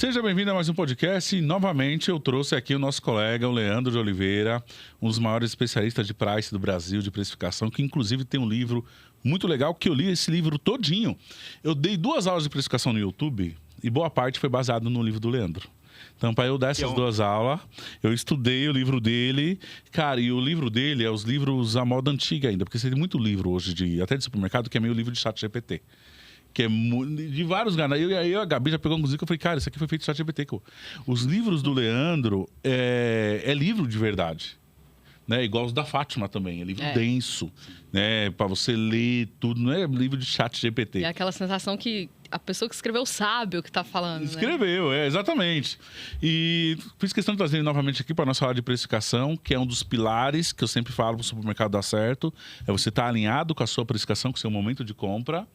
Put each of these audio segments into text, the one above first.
Seja bem-vindo a mais um podcast e novamente eu trouxe aqui o nosso colega, o Leandro de Oliveira, um dos maiores especialistas de price do Brasil, de precificação, que inclusive tem um livro muito legal, que eu li esse livro todinho. Eu dei 2 aulas de precificação no YouTube e boa parte foi baseado no livro do Leandro. Então, para eu dar essas 2 aulas, eu estudei o livro dele. Cara, e o livro dele é os livros à moda antiga ainda, porque você tem muito livro hoje, até de supermercado, que é meio livro de ChatGPT. Que é de vários canais. Eu e a Gabi já pegou um música e eu falei, cara, isso aqui foi feito ChatGPT. Os livros do Leandro é livro de verdade. Né? Igual os da Fátima também, é livro denso, né? Para você ler tudo, não é livro de ChatGPT. É aquela sensação que a pessoa que escreveu sabe o que está falando. Escreveu, né? Exatamente. E fiz questão de trazer ele novamente aqui para nós falar de precificação, que é um dos pilares que eu sempre falo para o supermercado dar certo. É você estar alinhado com a sua precificação, com o seu momento de compra.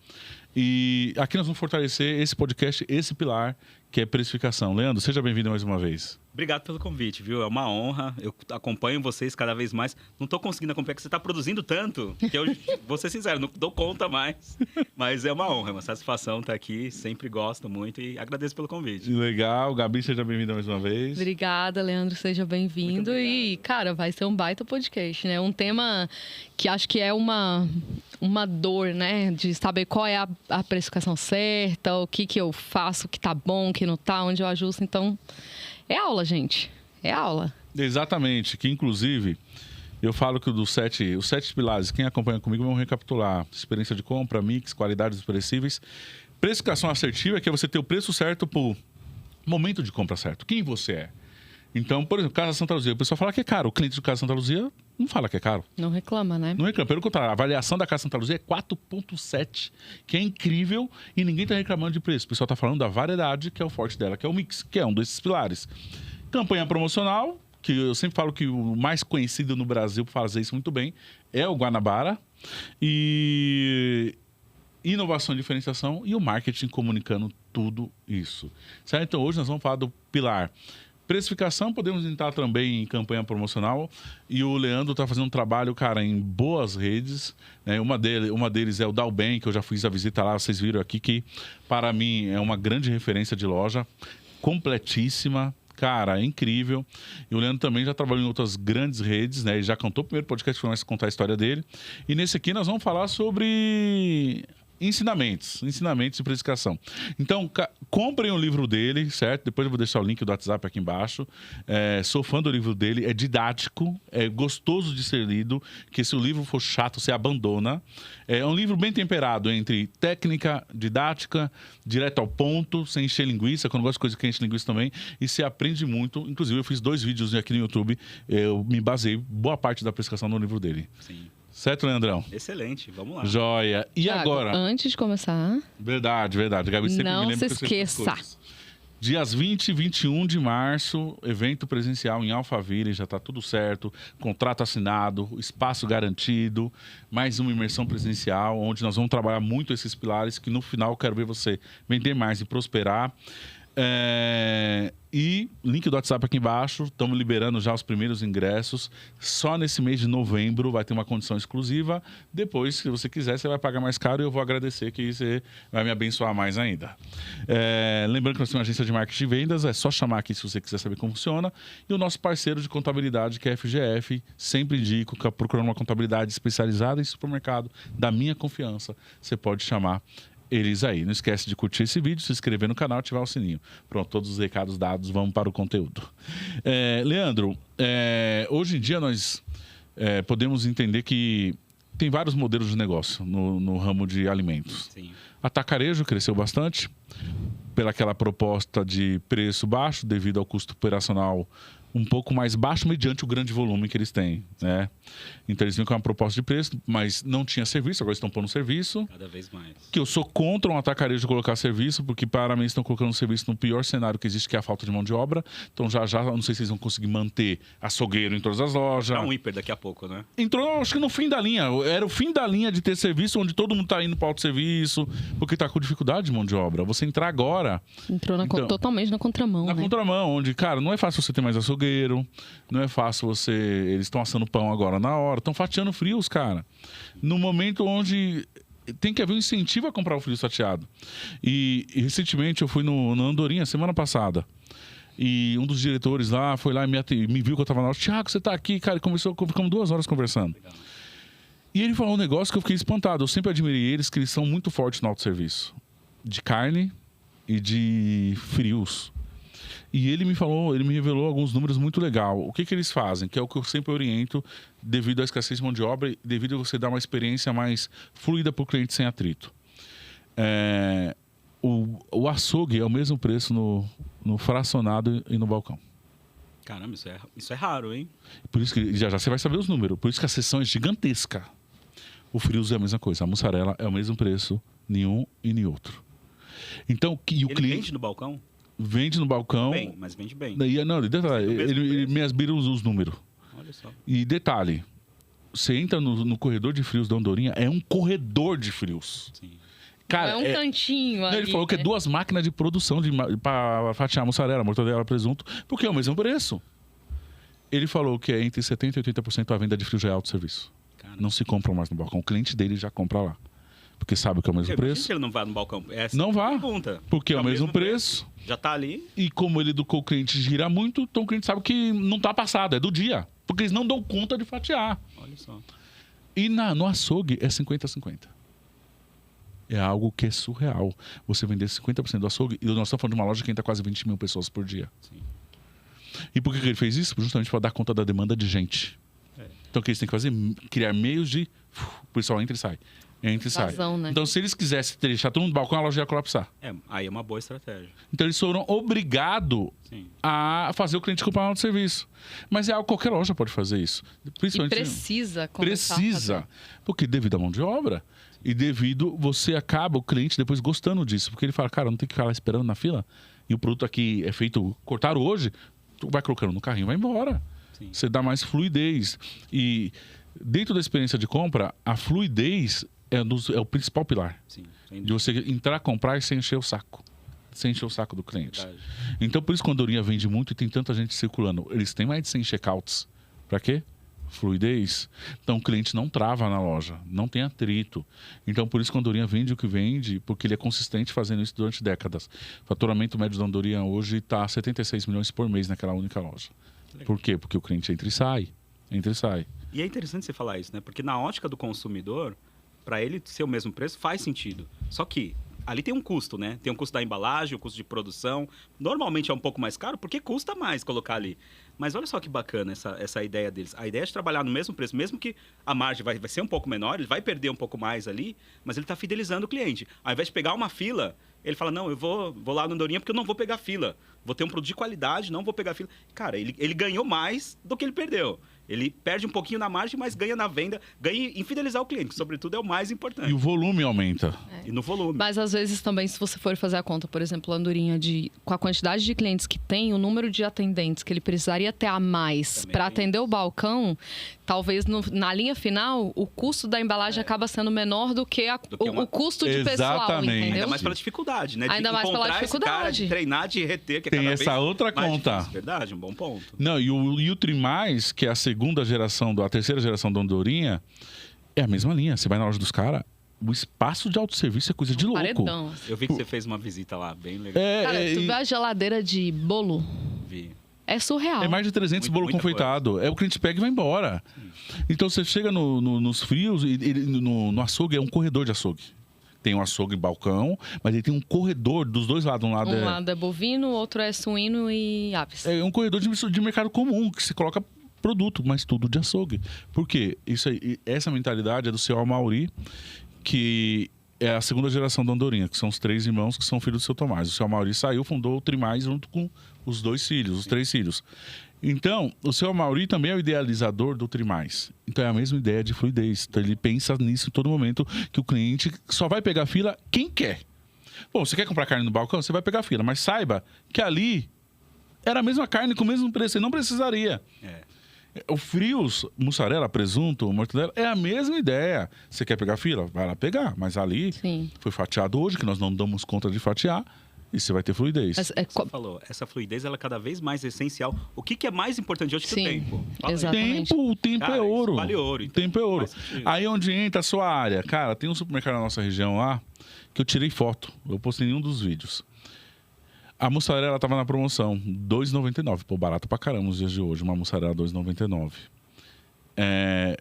E aqui nós vamos fortalecer esse podcast, esse pilar, que é precificação. Leandro, seja bem-vindo mais uma vez. Obrigado pelo convite, viu? É uma honra. Eu acompanho vocês cada vez mais. Não estou conseguindo acompanhar, porque você está produzindo tanto, que eu vou ser sincero, não dou conta mais. Mas é uma honra, é uma satisfação estar aqui. Sempre gosto muito e agradeço pelo convite. Legal. Gabi, seja bem-vinda mais uma vez. Obrigada, Leandro, seja bem-vindo. E, cara, vai ser um baita podcast, né? Um tema que acho que é uma dor, né? De saber qual é a precificação certa, o que eu faço, o que tá bom, o que não tá, onde eu ajusto. Então, é aula, gente. É aula. Exatamente. Que, inclusive, eu falo que os 7 pilares, quem acompanha comigo, vão recapitular. Experiência de compra, mix, qualidades dos perecíveis. Precificação assertiva, que é você ter o preço certo pro momento de compra certo. Quem você é? Então, por exemplo, Casa Santa Luzia, o pessoal fala que é caro. O cliente do Casa Santa Luzia não fala que é caro. Não reclama, né? Não reclama. Pelo contrário, a avaliação da Casa Santa Luzia é 4,7, que é incrível e ninguém está reclamando de preço. O pessoal está falando da variedade, que é o forte dela, que é o mix, que é um desses pilares. Campanha promocional, que eu sempre falo que o mais conhecido no Brasil por fazer isso muito bem é o Guanabara. E inovação e diferenciação e o marketing comunicando tudo isso. Certo? Então, hoje nós vamos falar do pilar precificação, podemos entrar também em campanha promocional. E o Leandro está fazendo um trabalho, cara, em boas redes. Né? Uma deles é o Dalben, que eu já fiz a visita lá, vocês viram aqui, que para mim é uma grande referência de loja, completíssima. Cara, é incrível. E o Leandro também já trabalhou em outras grandes redes, né? Ele já cantou o primeiro podcast que começa a contar a história dele. E nesse aqui nós vamos falar sobre ensinamentos de precificação. Então, comprem o livro dele, certo? Depois eu vou deixar o link do WhatsApp aqui embaixo. Sou fã do livro dele, é didático, é gostoso de ser lido, que se o livro for chato, você abandona. É um livro bem temperado entre técnica, didática, direto ao ponto, sem encher linguiça, quando eu gosto de coisa que enche linguiça também, e você aprende muito. Inclusive, eu fiz 2 vídeos aqui no YouTube, eu me baseei boa parte da precificação no livro dele. Sim. Certo, Leandrão? Excelente, vamos lá. Joia. E Thiago, agora? antes de começar... Verdade. Gabi sempre não me lembra se esqueça. Dias 20 e 21 de março, evento presencial em Alphaville, já está tudo certo, contrato assinado, espaço garantido, mais uma imersão presencial, onde nós vamos trabalhar muito esses pilares, que no final eu quero ver você vender mais e prosperar. E link do WhatsApp aqui embaixo, estamos liberando já os primeiros ingressos. Só nesse mês de novembro vai ter uma condição exclusiva. Depois, se você quiser, você vai pagar mais caro e eu vou agradecer que você vai me abençoar mais ainda. Lembrando que nós temos uma agência de marketing e vendas, é só chamar aqui se você quiser saber como funciona. E o nosso parceiro de contabilidade, que é a FGF, sempre indico que procurando uma contabilidade especializada em supermercado, da minha confiança, você pode chamar eles aí. Não esquece de curtir esse vídeo, se inscrever no canal e ativar o sininho. Pronto, todos os recados dados, vamos para o conteúdo. Leandro, hoje em dia nós podemos entender que tem vários modelos de negócio no ramo de alimentos. Sim. Atacarejo cresceu bastante pelaquela proposta de preço baixo devido ao custo operacional um pouco mais baixo mediante o grande volume que eles têm, né? Então eles vinham com uma proposta de preço, mas não tinha serviço, agora estão pondo serviço. Cada vez mais. Que eu sou contra um atacarejo colocar serviço, porque para mim estão colocando serviço no pior cenário que existe, que é a falta de mão de obra. Então já, eu não sei se eles vão conseguir manter açougueiro em todas as lojas. É um hiper daqui a pouco, né? Entrou, acho que no fim da linha. Era o fim da linha de ter serviço, onde todo mundo está indo para o autosserviço, porque está com dificuldade de mão de obra. Você entrar agora... Entrou totalmente na contramão, Na contramão, onde, cara, não é fácil você ter mais açougueiro, não é fácil você... Eles estão assando pão agora na hora, estão fatiando frios, cara. No momento onde tem que haver um incentivo a comprar o frios fatiado. E recentemente eu fui na Andorinha, semana passada. E um dos diretores lá foi lá e me viu que eu tava na loja. Thiago, você tá aqui, cara. E ficamos 2 horas conversando. Legal. E ele falou um negócio que eu fiquei espantado. Eu sempre admirei eles, que eles são muito fortes no autosserviço. De carne e de frios. E ele me revelou alguns números muito legais. O que eles fazem? Que é o que eu sempre oriento, devido à escassez de mão de obra, devido a você dar uma experiência mais fluida para o cliente sem atrito. O açougue é o mesmo preço no fracionado e no balcão. Caramba, isso é raro, hein? Por isso que já você vai saber os números. Por isso que a seção é gigantesca. O frios é a mesma coisa. A mussarela é o mesmo preço, nenhum e nem outro. Então, Ele vende no balcão? Vende no balcão. Bem, mas vende bem. Ele me asbira os números. Olha só. E detalhe, você entra no corredor de frios da Andorinha, é um corredor de frios. Sim. Cara, Não é um cantinho ali, ele falou que é né? 2 máquinas de produção para fatiar mussarela, mortadela, presunto, porque é o mesmo preço. Ele falou que é entre 70% e 80% a venda de frios já é autosserviço. Caramba. Não se compra mais no balcão. O cliente dele já compra lá. Porque sabe que é o mesmo Imagina preço. se ele não vai no balcão. Essa Não é a vá. Pergunta. Porque é o mesmo preço. Já tá ali. E como ele educou o cliente a girar muito, então o cliente sabe que não tá passado, é do dia. Porque eles não dão conta de fatiar. Olha só. E no açougue é 50-50. É algo que é surreal. Você vender 50% do açougue. E nós estamos falando de uma loja que entra quase 20 mil pessoas por dia. Sim. E por que ele fez isso? Justamente para dar conta da demanda de gente. É. Então o que eles têm que fazer? Criar meios de... O pessoal entra e sai. Entra e sai. Vazão, né? Então se eles quisessem deixar todo mundo no balcão, a loja ia colapsar. Aí é uma boa estratégia. Então eles foram obrigados Sim. a fazer o cliente comprar um serviço. Mas é algo que qualquer loja pode fazer isso. E Principalmente precisa começar a precisa. fazer. Porque devido à mão de obra e devido você acaba o cliente depois gostando disso. Porque ele fala, cara, não tem que ficar lá esperando na fila. E o produto aqui é feito, cortaram hoje, tu vai colocando no carrinho, vai embora. Sim. Você dá mais fluidez. E dentro da experiência de compra, a fluidez é o principal pilar. Sim. De você entrar, comprar e sem encher o saco. Sem encher o saco do cliente. Verdade. Então, por isso que a Andorinha vende muito e tem tanta gente circulando. Eles têm mais de 100 checkouts. Para quê? Fluidez. Então, o cliente não trava na loja, não tem atrito. Então, por isso que a Andorinha vende o que vende, porque ele é consistente fazendo isso durante décadas. O faturamento médio da Andorinha hoje está 76 milhões por mês naquela única loja. Legal. Por quê? Porque o cliente entra e sai. Entra e sai. E é interessante você falar isso, né? Porque na ótica do consumidor, para ele ser o mesmo preço, faz sentido. Só que ali tem um custo, né? Tem um custo da embalagem, o custo de produção. Normalmente é um pouco mais caro, porque custa mais colocar ali. Mas olha só que bacana essa ideia deles. A ideia é de trabalhar no mesmo preço, mesmo que a margem vai ser um pouco menor, ele vai perder um pouco mais ali, mas ele está fidelizando o cliente. Ao invés de pegar uma fila, ele fala, não, eu vou lá no Andorinha porque eu não vou pegar fila. Vou ter um produto de qualidade, não vou pegar fila. Cara, ele ganhou mais do que ele perdeu. Ele perde um pouquinho na margem, mas ganha na venda, ganha em fidelizar o cliente, que sobretudo é o mais importante. E o volume aumenta. E no volume. Mas às vezes também, se você for fazer a conta, por exemplo, a Andorinha, com a quantidade de clientes que tem, o número de atendentes que ele precisaria ter a mais Também para tem atender o balcão, talvez na linha final, o custo da embalagem acaba sendo menor do que o custo de pessoal, Exatamente. entendeu? Ainda mais pela dificuldade, né? De Ainda mais pela encontrar esse cara, dificuldade. de treinar, de reter, que é Tem cada essa vez outra mais conta. difícil. Verdade, um bom ponto. Não, e o Trimais, que é a terceira geração da Andorinha, é a mesma linha. Você vai na loja dos caras, o espaço de autosserviço é coisa de louco. Paredão, assim. Eu vi que você fez uma visita lá, bem legal. Cara, tu vê a geladeira de bolo? Vi. É surreal. É mais de 300 bolo Muita confeitado. É o cliente pega e vai embora. Então você chega nos frios, no açougue, é um corredor de açougue. Tem um açougue balcão, mas ele tem um corredor dos dois lados. Um lado é bovino, o outro é suíno e aves. é um corredor de mercado comum, que se coloca produto, mas tudo de açougue. Por quê? Essa mentalidade é do seu Amauri, que é a segunda geração da Andorinha, que são os 3 irmãos que são filhos do seu Tomás. O seu Amauri saiu, fundou o Trimais junto com os 2 filhos, os 3 filhos. Então, o seu Amauri também é o idealizador do Trimais. Então, é a mesma ideia de fluidez. Então, ele pensa nisso em todo momento, que o cliente só vai pegar fila quem quer. Bom, você quer comprar carne no balcão? Você vai pegar fila. Mas saiba que ali era a mesma carne com o mesmo preço. Você não precisaria. O frios, mussarela, presunto, mortadela, é a mesma ideia. Você quer pegar fila? Vai lá pegar. Mas ali Sim. foi fatiado hoje, que nós não damos conta de fatiar. e você vai ter fluidez. Mas, Você falou, essa fluidez ela é cada vez mais essencial. O que é mais importante hoje que o Sim, tempo? Fala aí. exatamente. O tempo Cara, é isso ouro. vale ouro, O então tempo é ouro. faz sentido. Aí onde entra a sua área. Cara, tem um supermercado na nossa região lá que eu tirei foto. Eu postei em um dos vídeos. A mussarela tava na promoção, R$ 2,99. Pô, barato pra caramba nos dias de hoje. Uma mussarela R$ 2,99.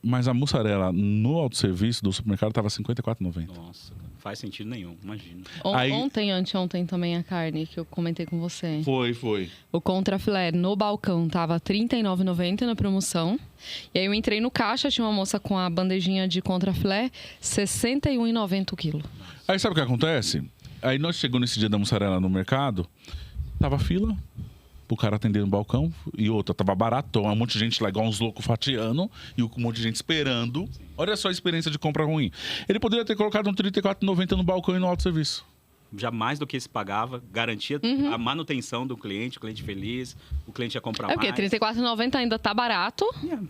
Mas a mussarela no autosserviço do supermercado tava R$ 54,90. Nossa, não faz sentido nenhum, imagina. Aí- Ontem, anteontem também a carne que eu comentei com você. Foi. O contrafilé no balcão tava R$ 39,90 na promoção. E aí eu entrei no caixa, tinha uma moça com a bandejinha de contrafilé, R$ 61,90 o quilo. Aí sabe o que acontece? Aí nós chegamos nesse dia da mussarela no mercado, tava fila pro cara atender no balcão, e outra, tava barato, um monte de gente lá, igual uns loucos fatiando, e um monte de gente esperando. Olha só a experiência de compra ruim. Ele poderia ter colocado um R$ 34,90 no balcão e no autosserviço. Já mais do que se pagava, garantia a manutenção do cliente, o cliente feliz, o cliente ia comprar É porque mais. R$ 34,90 ainda tá barato.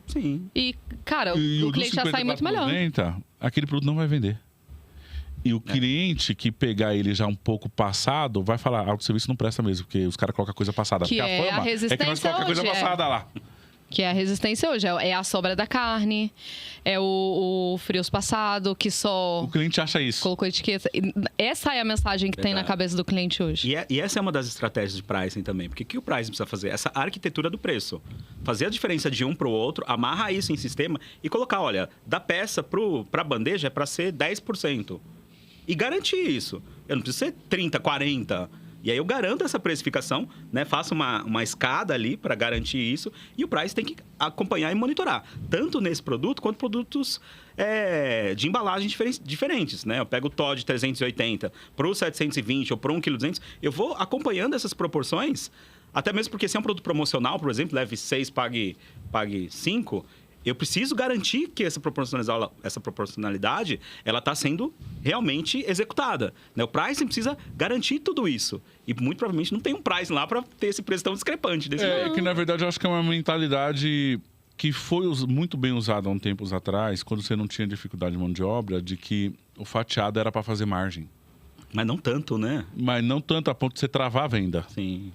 Sim. E, cara, E o cliente já sai muito melhor. R$ aquele produto não vai vender. E o cliente que pegar ele já um pouco passado vai falar, autosserviço não presta mesmo, porque os caras colocam coisa passada. Que porque é a fama é que nós resistência colocamos coisa hoje, passada lá. Que é a resistência hoje. É a sobra da carne, é o frios passado, que só O cliente acha isso. colocou etiqueta. E essa é a mensagem que tem na Verdade. cabeça do cliente hoje. E essa é uma das estratégias de pricing também. Porque o que o pricing precisa fazer? Essa arquitetura do preço. Fazer a diferença de um para o outro, amarrar isso em sistema e colocar, olha, da peça para a bandeja é para ser 10%. E garantir isso. Eu não preciso ser 30, 40. E aí eu garanto essa precificação, né? Faço uma escada ali para garantir isso. E o price tem que acompanhar e monitorar. Tanto nesse produto, quanto produtos de embalagem diferentes, né? Eu pego o Todd 380 para o 720 ou para 1,2 kg. Eu vou acompanhando essas proporções. Até mesmo porque se é um produto promocional, por exemplo, leve 6, pague 5... Eu preciso garantir que essa proporcionalidade ela está sendo realmente executada. Né? O pricing precisa garantir tudo isso. E muito provavelmente não tem um pricing lá para ter esse preço tão discrepante. Desse jeito. Que na verdade eu acho que é uma mentalidade que foi muito bem usada há um tempos atrás, quando você não tinha dificuldade de mão de obra, de que o fatiado era para fazer margem. Mas não tanto, né? Mas não tanto a ponto de você travar a venda. Sim.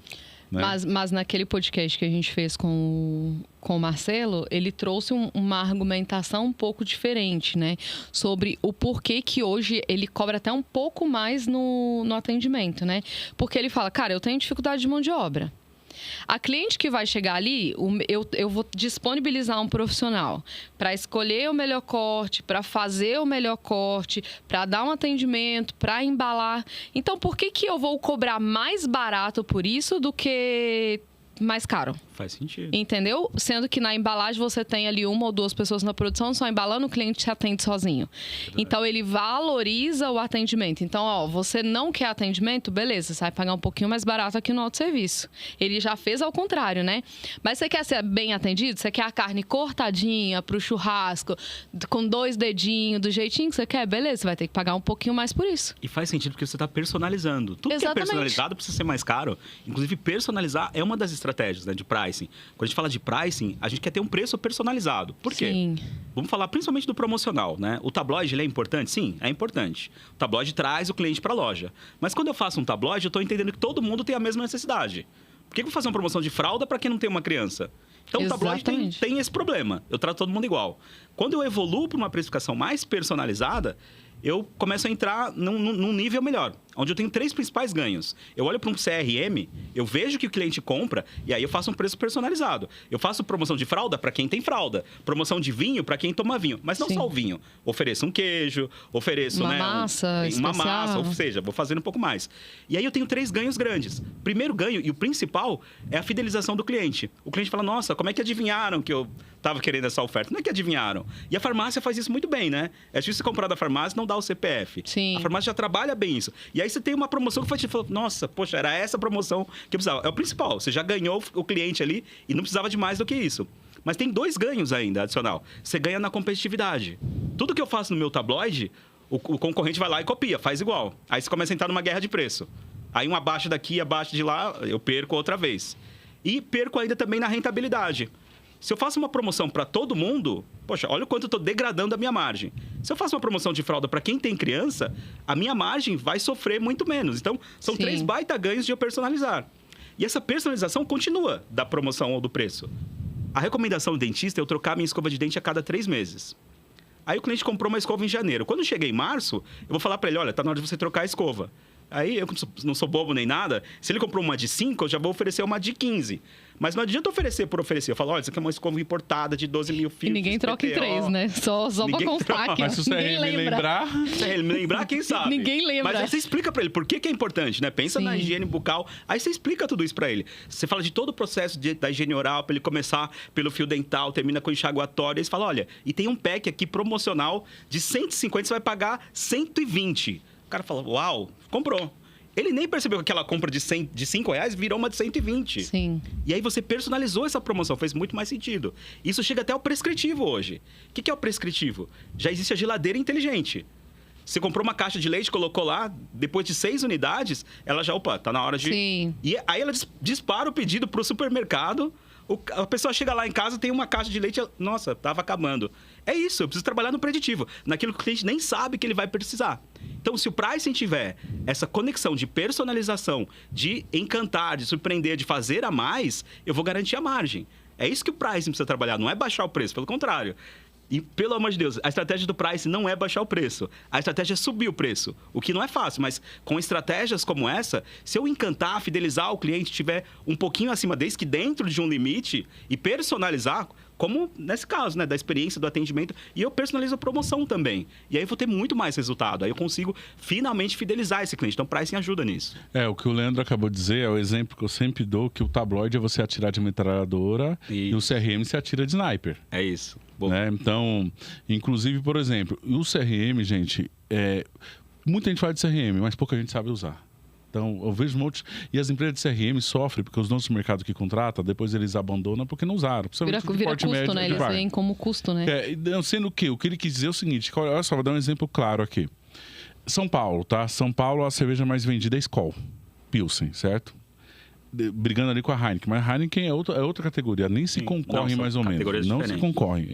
Né? Mas naquele podcast que a gente fez com o Marcelo, ele trouxe uma argumentação um pouco diferente, né? Sobre o porquê que hoje ele cobra até um pouco mais no atendimento, né? Porque ele fala, cara, eu tenho dificuldade de mão de obra. A cliente que vai chegar ali, eu vou disponibilizar um profissional para escolher o melhor corte, para fazer o melhor corte, para dar um atendimento, para embalar. Então, por que eu vou cobrar mais barato por isso do que mais caro? Faz sentido. Entendeu? Sendo que na embalagem você tem ali 1 ou 2 pessoas na produção, só embalando, o cliente se atende sozinho. Então, ele valoriza o atendimento. Então, ó, você não quer atendimento? Beleza, você vai pagar um pouquinho mais barato aqui no autosserviço. Ele já fez ao contrário, né? Mas você quer ser bem atendido? Você quer a carne cortadinha pro churrasco, com 2 dedinhos, do jeitinho que você quer? Beleza, você vai ter que pagar um pouquinho mais por isso. E faz sentido porque você está personalizando. Tudo que é Exatamente. personalizado precisa ser mais caro. Inclusive, personalizar é uma das estratégias, né, de pricing. Quando a gente fala de pricing, a gente quer ter um preço personalizado. Por quê? Sim. Vamos falar principalmente do promocional, né? O tabloide, ele é importante? Sim, é importante. O tabloide traz o cliente para a loja. Mas quando eu faço um tabloide, eu estou entendendo que todo mundo tem a mesma necessidade. Por que eu vou fazer uma promoção de fralda para quem não tem uma criança? Então, o tabloide tem esse problema. Eu trato todo mundo igual. Quando eu evoluo para uma precificação mais personalizada, eu começo a entrar num nível melhor, onde eu tenho 3 principais ganhos. Eu olho para um CRM, eu vejo que o cliente compra e aí eu faço um preço personalizado. Eu faço promoção de fralda para quem tem fralda, promoção de vinho para quem toma vinho, mas não Sim. só o vinho. Ofereço um queijo, ofereço Uma massa uma especial. massa, ou seja, vou fazendo um pouco mais. E aí eu tenho 3 ganhos grandes. Primeiro ganho, e o principal, é a fidelização do cliente. O cliente fala, nossa, como é que adivinharam que eu estava querendo essa oferta? Não é que adivinharam. E a farmácia faz isso muito bem, né? É difícil você comprar da farmácia e não dar o CPF. Sim. A farmácia já trabalha bem isso. E aí você tem uma promoção que vai te falar, nossa, poxa, era essa promoção que eu precisava. É o principal, você já ganhou o cliente ali e não precisava de mais do que isso. Mas tem 2 ganhos ainda, adicional. Você ganha na competitividade. Tudo que eu faço no meu tabloide, o concorrente vai lá e copia, faz igual. Aí você começa a entrar numa guerra de preço. Aí um abaixo daqui, abaixo de lá, eu perco outra vez. E perco ainda também na rentabilidade. Se eu faço uma promoção para todo mundo, poxa, olha o quanto eu estou degradando a minha margem. Se eu faço uma promoção de fralda para quem tem criança, a minha margem vai sofrer muito menos. Então, são Sim. 3 baita ganhos de eu personalizar. E essa personalização continua da promoção ou do preço. A recomendação do dentista é eu trocar minha escova de dente a cada 3 meses. Aí o cliente comprou uma escova em janeiro. Quando chega em março, eu vou falar para ele, olha, tá na hora de você trocar a escova. Aí eu não sou bobo nem nada. Se ele comprou uma de 5, eu já vou oferecer uma de 15. Mas não adianta oferecer por oferecer. Eu falo, olha, isso aqui é uma escova importada de 12 mil fios. E ninguém troca em 3, né? Só pra Ninguém constar troca. aqui. Mas se o Ninguém CRM lembra. Se ele me lembrar, quem sabe? Ninguém lembra. Mas aí você explica pra ele por que é importante, né? Pensa na Sim. higiene bucal. Aí você explica tudo isso pra ele. Você fala de todo o processo da higiene oral, pra ele começar pelo fio dental, termina com enxaguatório. Aí você fala, olha, e tem um pack aqui promocional de 150, você vai pagar 120. O cara fala, uau, comprou. Ele nem percebeu que aquela compra de R$5 virou uma de 120. Sim. E aí você personalizou essa promoção, fez muito mais sentido. Isso chega até ao prescritivo hoje. O que é o prescritivo? Já existe a geladeira inteligente. Você comprou uma caixa de leite, colocou lá, depois de 6 unidades, ela já, opa, tá na hora de... Sim. E aí ela dispara o pedido pro supermercado, a pessoa chega lá em casa, tem uma caixa de leite, nossa, tava acabando. É isso, eu preciso trabalhar no preditivo, naquilo que o cliente nem sabe que ele vai precisar. Então, se o pricing tiver essa conexão de personalização, de encantar, de surpreender, de fazer a mais, eu vou garantir a margem. É isso que o pricing precisa trabalhar, não é baixar o preço, pelo contrário. E, pelo amor de Deus, a estratégia do pricing não é baixar o preço. A estratégia é subir o preço, o que não é fácil. Mas com estratégias como essa, se eu encantar, fidelizar o cliente, tiver um pouquinho acima desse, que dentro de um limite, e personalizar, como nesse caso, né, da experiência do atendimento, e eu personalizo a promoção também. E aí eu vou ter muito mais resultado. Aí eu consigo finalmente fidelizar esse cliente. Então o pricing ajuda nisso. O que o Leandro acabou de dizer é o exemplo que eu sempre dou, que o tabloide é você atirar de metralhadora e o CRM se atira de sniper. É isso. Bom. Né? Então, inclusive, por exemplo, o CRM, gente, muita gente fala de CRM, mas pouca gente sabe usar. Então, eu vejo um monte... E as empresas de CRM sofrem, porque os donos do mercado que contratam, depois eles abandonam porque não usaram. Vira custo, né? Eles veem como custo, né? Sendo que o que ele quis dizer é o seguinte, olha só, vou dar um exemplo claro aqui. São Paulo, tá? São Paulo, a cerveja mais vendida é Skol, Pilsen, certo? Brigando ali com a Heineken. Mas a Heineken é outra categoria, nem se concorre mais ou menos. Não se concorre,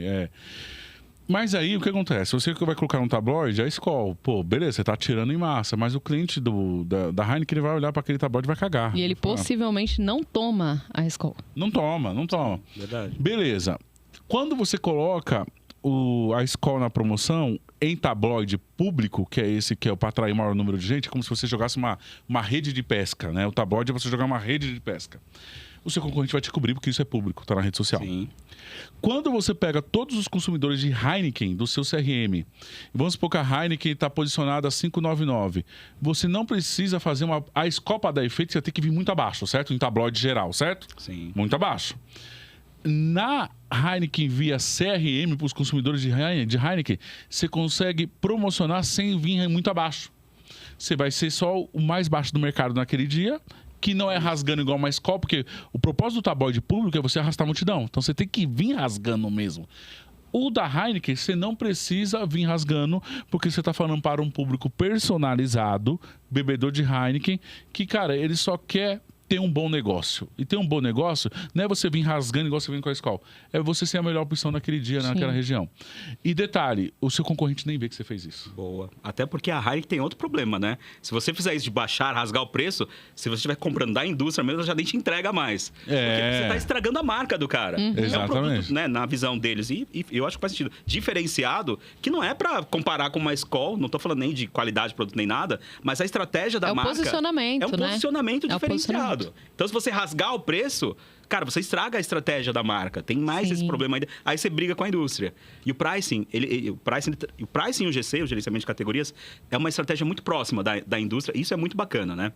Mas aí, o que acontece? Você que vai colocar um tabloide, a Skol, pô, beleza, você tá tirando em massa, mas o cliente da Heineken, ele vai olhar para aquele tabloide e vai cagar. E ele possivelmente não toma a Skol. Não toma. Verdade. Beleza. Quando você coloca a Skol na promoção, em tabloide público, que é esse que é para atrair o maior número de gente, é como se você jogasse uma rede de pesca, né? O tabloide é você jogar uma rede de pesca. O seu concorrente vai te cobrir, porque isso é público, tá na rede social. Sim. Quando você pega todos os consumidores de Heineken do seu CRM, vamos supor que a Heineken está posicionada a 5,99, você não precisa fazer a Skol para dar efeito, você tem que vir muito abaixo, certo? Em tabloide geral, certo? Sim. Muito abaixo. Na Heineken via CRM para os consumidores de Heineken, você consegue promocionar sem vir muito abaixo. Você vai ser só o mais baixo do mercado naquele dia, que não é rasgando igual uma Skol, porque o propósito do tabloide público é você arrastar a multidão. Então você tem que vir rasgando mesmo. O da Heineken, você não precisa vir rasgando, porque você está falando para um público personalizado, bebedor de Heineken, que, cara, ele só quer ter um bom negócio. E ter um bom negócio não é você vir rasgando igual você vem com a Skol. É você ser a melhor opção naquele dia, naquela região. E detalhe, o seu concorrente nem vê que você fez isso. Boa. Até porque a Heineken tem outro problema, né? Se você fizer isso de baixar, rasgar o preço, se você estiver comprando da indústria mesmo, ela já nem te entrega mais. Porque você está estragando a marca do cara. Exatamente. É um produto, né, na visão deles. E eu acho que faz sentido. Diferenciado, que não é para comparar com uma Skol, não estou falando nem de qualidade de produto nem nada, mas a estratégia da marca... Posicionamento, é um posicionamento diferenciado. Então, se você rasgar o preço, cara, você estraga a estratégia da marca. Tem mais esse problema ainda. Aí você briga com a indústria. E o pricing, o pricing e o GC, o gerenciamento de categorias, é uma estratégia muito próxima da indústria. Isso é muito bacana, né?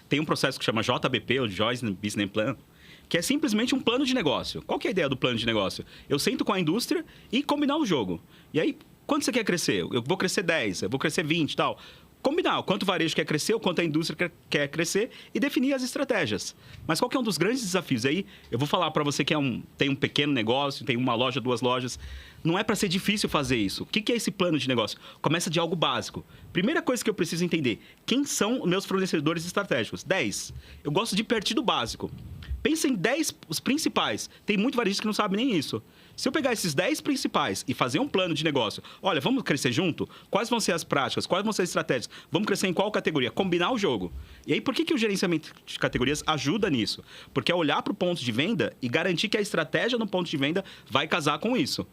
Tem um processo que chama JBP, ou Joint Business Plan, que é simplesmente um plano de negócio. Qual que é a ideia do plano de negócio? Eu sento com a indústria e combinar o jogo. E aí, quanto você quer crescer? Eu vou crescer 10, eu vou crescer 20 e tal. Combinar o quanto o varejo quer crescer, o quanto a indústria quer crescer e definir as estratégias. Mas qual que é um dos grandes desafios? Aí eu vou falar para você que tem um pequeno negócio, tem uma loja, 2 lojas. Não é para ser difícil fazer isso. O que é esse plano de negócio? Começa de algo básico. Primeira coisa que eu preciso entender, quem são os meus fornecedores estratégicos? 10. Eu gosto de partir do básico. Pensa em 10, os principais. Tem muito varejista que não sabe nem isso. Se eu pegar esses 10 principais e fazer um plano de negócio, olha, vamos crescer junto? Quais vão ser as práticas? Quais vão ser as estratégias? Vamos crescer em qual categoria? Combinar o jogo. E aí, por que o gerenciamento de categorias ajuda nisso? Porque é olhar para o ponto de venda e garantir que a estratégia no ponto de venda vai casar com isso.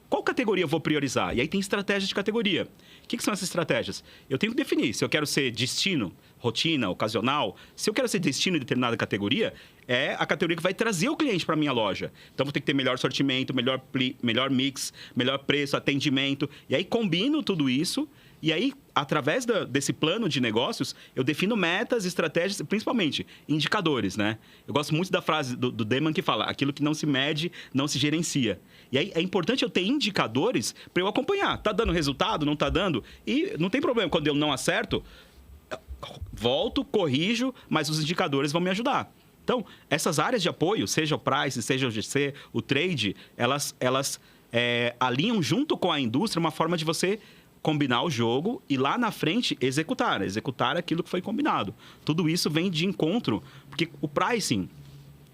Qual categoria eu vou priorizar? E aí tem estratégia de categoria. O que são essas estratégias? Eu tenho que definir se eu quero ser destino, rotina, ocasional. Se eu quero ser destino em determinada categoria, é a categoria que vai trazer o cliente para a minha loja. Então, vou ter que ter melhor sortimento, melhor mix, melhor preço, atendimento. E aí, combino tudo isso. E aí, através desse plano de negócios, eu defino metas, estratégias, principalmente indicadores, né? Eu gosto muito da frase do Deman que fala, aquilo que não se mede, não se gerencia. E aí, é importante eu ter indicadores para eu acompanhar. Tá dando resultado? Não tá dando? E não tem problema, quando eu não acerto, volto, corrijo, mas os indicadores vão me ajudar. Então, essas áreas de apoio, seja o price, seja o GC, o trade, elas alinham junto com a indústria uma forma de você combinar o jogo e lá na frente executar aquilo que foi combinado. Tudo isso vem de encontro, porque o pricing...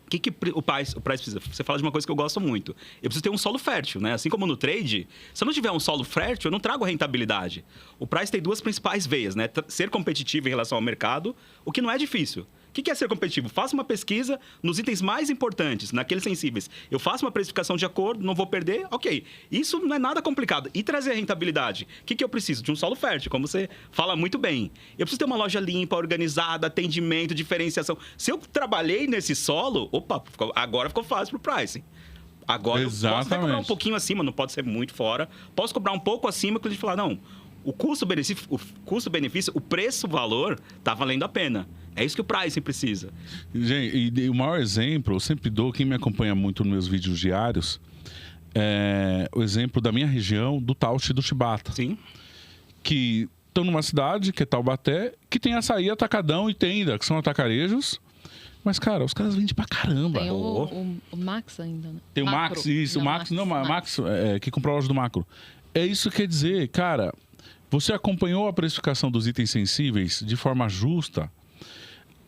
O que o price precisa? Você fala de uma coisa que eu gosto muito. Eu preciso ter um solo fértil, né? Assim como no trade, se eu não tiver um solo fértil, eu não trago rentabilidade. O price tem duas principais veias, né? Ser competitivo em relação ao mercado, o que não é difícil. O que é ser competitivo? Faça uma pesquisa nos itens mais importantes, naqueles sensíveis. Eu faço uma precificação de acordo, não vou perder, ok. Isso não é nada complicado. E trazer a rentabilidade? O que eu preciso? De um solo fértil, como você fala muito bem. Eu preciso ter uma loja limpa, organizada, atendimento, diferenciação. Se eu trabalhei nesse solo, agora ficou fácil para o pricing. Agora eu posso até cobrar um pouquinho acima, não pode ser muito fora. Posso cobrar um pouco acima, que a gente falar, não, o custo-benefício, o preço-valor está valendo a pena. É isso que o pricing precisa. Gente, e o maior exemplo, eu sempre dou, quem me acompanha muito nos meus vídeos diários, é o exemplo da minha região, do Tausch e do Chibata. Sim. Que estão numa cidade, que é Taubaté, que tem açaí, atacadão e tenda, que são atacarejos. Mas, cara, os caras vendem pra caramba. Tem o Max ainda, né? Tem o Max, isso. Não, o Max que comprou a loja do Macro. É isso que quer dizer, cara, você acompanhou a precificação dos itens sensíveis de forma justa,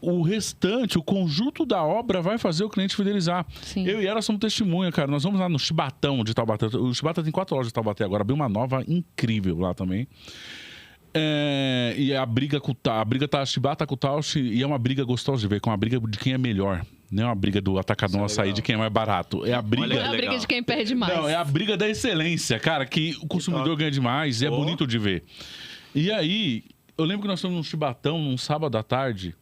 o restante, o conjunto da obra vai fazer o cliente fidelizar. Sim. Eu e ela somos testemunha, cara. Nós vamos lá no Chibatão de Taubaté. O Chibata tem 4 lojas de Taubaté agora. Abriu uma nova incrível lá também. E a briga tá Chibata com o Tausch, e é uma briga gostosa de ver, com uma briga de quem é melhor. Não é uma briga do atacadão açaí de quem é mais barato. É a briga... Não é a briga de quem perde mais. Não, é a briga da excelência, cara, que o consumidor ganha demais e é bonito de ver. E aí, eu lembro que nós fomos num Chibatão, num sábado à tarde.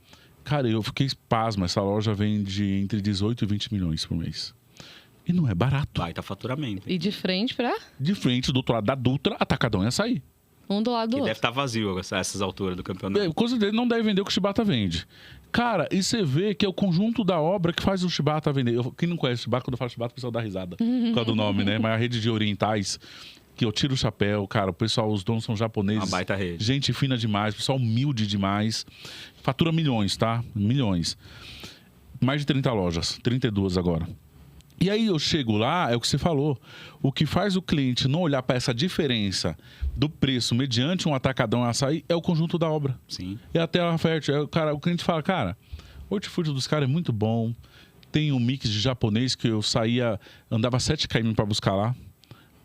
Cara, eu fiquei pasmo. Essa loja vende entre 18 e 20 milhões por mês. E não é barato. Baita faturamento. E de frente pra? De frente, do outro lado da Dutra, atacadão e açaí. Um do lado do E outro. deve estar vazio essas alturas do campeonato. Coisa dele não deve vender o que o Chibata vende. Cara, e você vê que é o conjunto da obra que faz o Chibata vender. Quem não conhece o Chibata, quando eu falo Chibata, o pessoal dá risada. Por causa do nome, né? Mas a rede de orientais, que eu tiro o chapéu, cara. O pessoal, os donos são japoneses. Uma baita rede. Gente fina demais, pessoal humilde demais. Fatura milhões, tá? Milhões. Mais de 30 lojas, 32 agora. E aí eu chego lá, é o que você falou. O que faz o cliente não olhar para essa diferença do preço mediante um atacadão açaí é o conjunto da obra. Sim. É a tela fértil. O cliente fala, cara, o hortifruti dos caras é muito bom. Tem um mix de japonês que eu andava 7 km para buscar lá.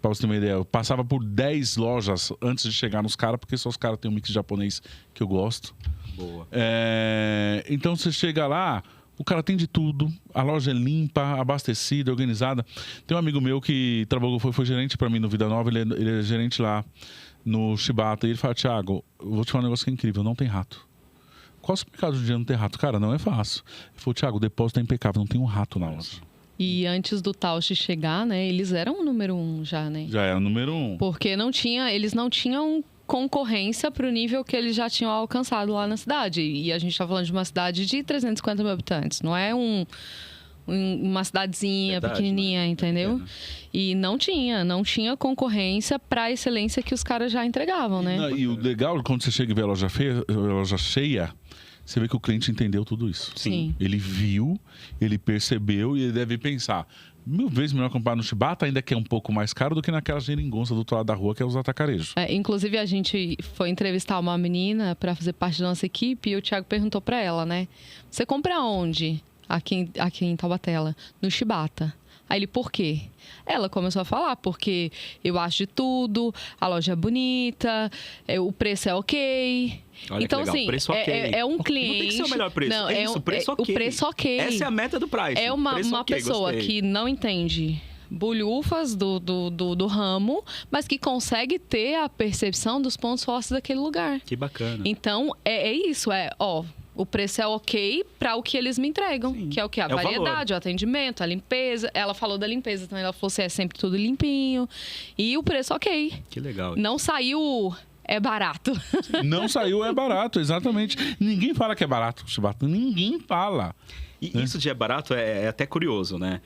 Para você ter uma ideia, eu passava por 10 lojas antes de chegar nos caras, porque só os caras têm um mix japonês que eu gosto. Boa. Então você chega lá, o cara tem de tudo, a loja é limpa, abastecida, organizada. Tem um amigo meu que trabalhou, foi gerente para mim no Vida Nova, ele é gerente lá no Chibata, e ele fala, Thiago, eu vou te falar um negócio que é incrível, não tem rato. Qual o supermercado de dia não tem rato? Cara, não é fácil. Ele falou, Thiago, o depósito é impecável, não tem um rato na loja. E antes do Tausch chegar, né, eles eram o número 1 já, né? Já era o número 1. Porque eles não tinham concorrência para o nível que eles já tinham alcançado lá na cidade. E a gente está falando de uma cidade de 350 mil habitantes. Não é uma cidadezinha pequenininha, né? Entendeu? E não tinha concorrência para a excelência que os caras já entregavam, né? E o legal, quando você chega e vê a loja cheia, você vê que o cliente entendeu tudo isso. Sim. Ele viu, ele percebeu e ele deve pensar, 1000 vezes melhor comprar no Chibata, ainda que é um pouco mais caro do que naquela geringonça do outro lado da rua, que é os atacarejos. Inclusive, a gente foi entrevistar uma menina para fazer parte da nossa equipe e o Thiago perguntou para ela, né? Você compra onde? aqui em Taubaté, no Chibata. Aí ele, por quê? Ela começou a falar, porque eu acho de tudo, a loja é bonita, o preço é ok. Olha então, que legal. assim, Preço ok. é um cliente... Não tem que ser o melhor preço. Não, é isso, preço ok. O preço ok. Essa é a meta do Price. É uma okay, pessoa gostei. que não entende bulhufas do ramo, mas que consegue ter a percepção dos pontos fortes daquele lugar. Que bacana. Então, é isso, o preço é ok para o que eles me entregam, Sim. que é o que? A É o variedade, o atendimento, a limpeza. Ela falou da limpeza também, ela falou assim, é sempre tudo limpinho. E o preço ok. Que legal. Não saiu, é barato. Não saiu, é barato, exatamente. Ninguém fala que é barato, Chibata. Ninguém fala. E isso de é barato é até curioso, né?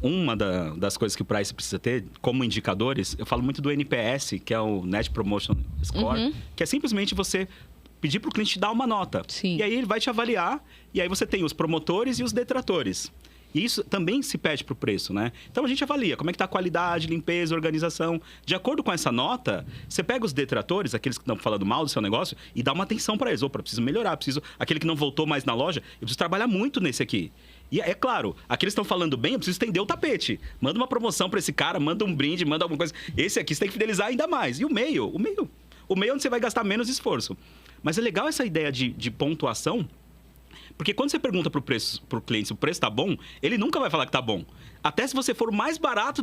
Uma das coisas que o Price precisa ter como indicadores, eu falo muito do NPS, que é o Net Promotion Score, que é simplesmente você pedir para o cliente dar uma nota. Sim. E aí ele vai te avaliar, e aí você tem os promotores e os detratores. E isso também se pede para o preço, né? Então a gente avalia como é que está a qualidade, limpeza, organização. De acordo com essa nota, você pega os detratores, aqueles que estão falando mal do seu negócio, e dá uma atenção para eles. Opa, preciso melhorar, aquele que não voltou mais na loja, eu preciso trabalhar muito nesse aqui. E é claro, aqueles que estão falando bem, eu preciso estender o tapete. Manda uma promoção para esse cara, manda um brinde, manda alguma coisa. Esse aqui você tem que fidelizar ainda mais. E o meio é onde você vai gastar menos esforço. Mas é legal essa ideia de pontuação, porque quando você pergunta para o cliente se o preço está bom, ele nunca vai falar que está bom. Até se você for o mais barato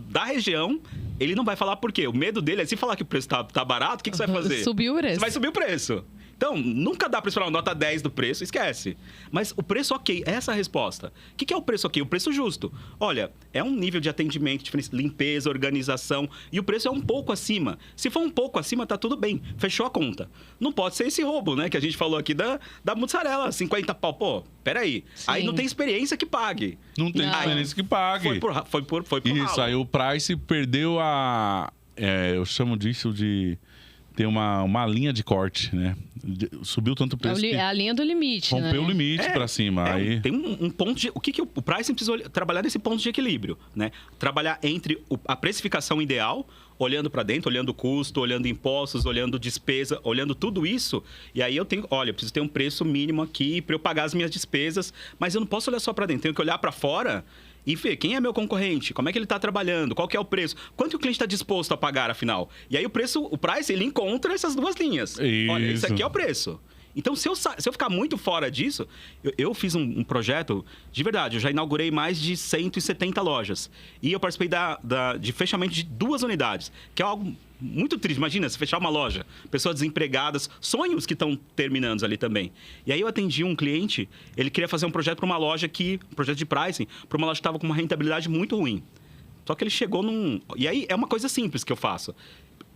da região, ele não vai falar por quê. O medo dele é se falar que o preço está barato, o que você vai fazer? Subir o preço. Você vai subir o preço. Então, nunca dá para esperar uma nota 10 do preço, esquece. Mas o preço ok, essa é a resposta. O que é o preço ok? O preço justo. Olha, é um nível de atendimento, limpeza, organização, e o preço é um pouco acima. Se for um pouco acima, tá tudo bem, fechou a conta. Não pode ser esse roubo, né, que a gente falou aqui da mussarela, 50 pau. Pô, peraí. Sim. Aí não tem experiência que pague. Não tem experiência que pague. Foi por Isso, ralo. aí o Price perdeu eu chamo disso de ter uma linha de corte, né? Subiu tanto o preço que É a linha do limite, rompeu né? o limite para cima. Aí... Tem um ponto de... O que o Price precisa trabalhar nesse ponto de equilíbrio, né? Trabalhar entre a precificação ideal, olhando para dentro, olhando o custo, olhando impostos, olhando despesa, olhando tudo isso. E aí eu preciso ter um preço mínimo aqui para eu pagar as minhas despesas, mas eu não posso olhar só para dentro, tenho que olhar para fora e ver quem é meu concorrente, como é que ele está trabalhando, qual que é o preço, quanto o cliente está disposto a pagar, afinal. E aí o Price, ele encontra essas duas linhas. Isso. Olha, esse aqui é o preço. Então, se eu ficar muito fora disso, eu fiz um projeto, de verdade, eu já inaugurei mais de 170 lojas. E eu participei de fechamento de 2 unidades, que é algo muito triste. Imagina, se fechar uma loja, pessoas desempregadas, sonhos que estão terminando ali também. E aí eu atendi um cliente, ele queria fazer um projeto para uma loja um projeto de pricing, para uma loja que estava com uma rentabilidade muito ruim. Só que ele chegou num... E aí é uma coisa simples que eu faço.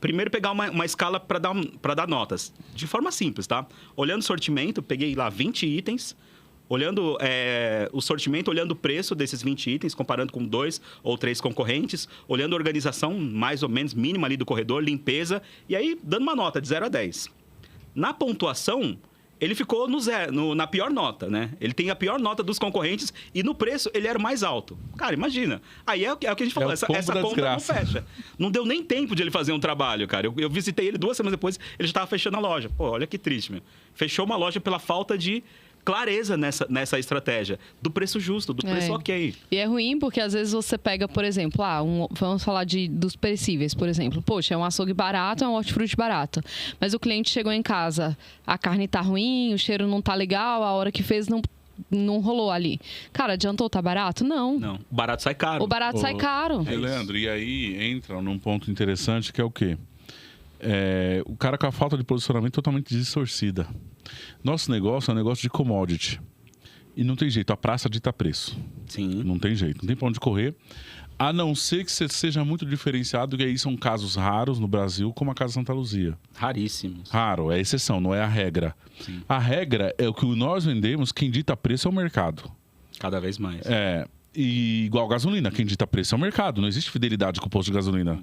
Primeiro, pegar uma escala para dar notas. De forma simples, tá? Olhando o sortimento, peguei lá 20 itens. Olhando o sortimento, olhando o preço desses 20 itens, comparando com 2 ou 3 concorrentes. Olhando a organização, mais ou menos, mínima ali do corredor, limpeza. E aí, dando uma nota de 0 a 10. Na pontuação... Ele ficou na pior nota, né? Ele tem a pior nota dos concorrentes e no preço ele era o mais alto. Cara, imagina. Aí é o que a gente falou, essa conta não fecha. Não deu nem tempo de ele fazer um trabalho, cara. Eu visitei ele 2 semanas depois, ele já estava fechando a loja. Pô, olha que triste, meu. Fechou uma loja pela falta de clareza nessa estratégia. Do preço justo, do preço ok. E é ruim porque às vezes você pega, por exemplo, vamos falar dos perecíveis, por exemplo. Poxa, é um açougue barato, é um hortifruti barato. Mas o cliente chegou em casa, a carne tá ruim, o cheiro não tá legal, a hora que fez não rolou ali. Cara, adiantou, tá barato? Não. Não, o barato sai caro. O barato sai caro. Leandro, e aí entra num ponto interessante que é o quê? O cara com a falta de posicionamento totalmente distorcida. Nosso negócio é um negócio de commodity. E não tem jeito, a praça dita preço. Sim. Não tem jeito, não tem pra onde correr. A não ser que você seja muito diferenciado, que aí são casos raros no Brasil, como a Casa Santa Luzia. Raríssimos. Raro, é exceção, não é a regra. Sim. A regra é o que nós vendemos, quem dita preço é o mercado. Cada vez mais. E igual gasolina, quem dita preço é o mercado. Não existe fidelidade com o posto de gasolina.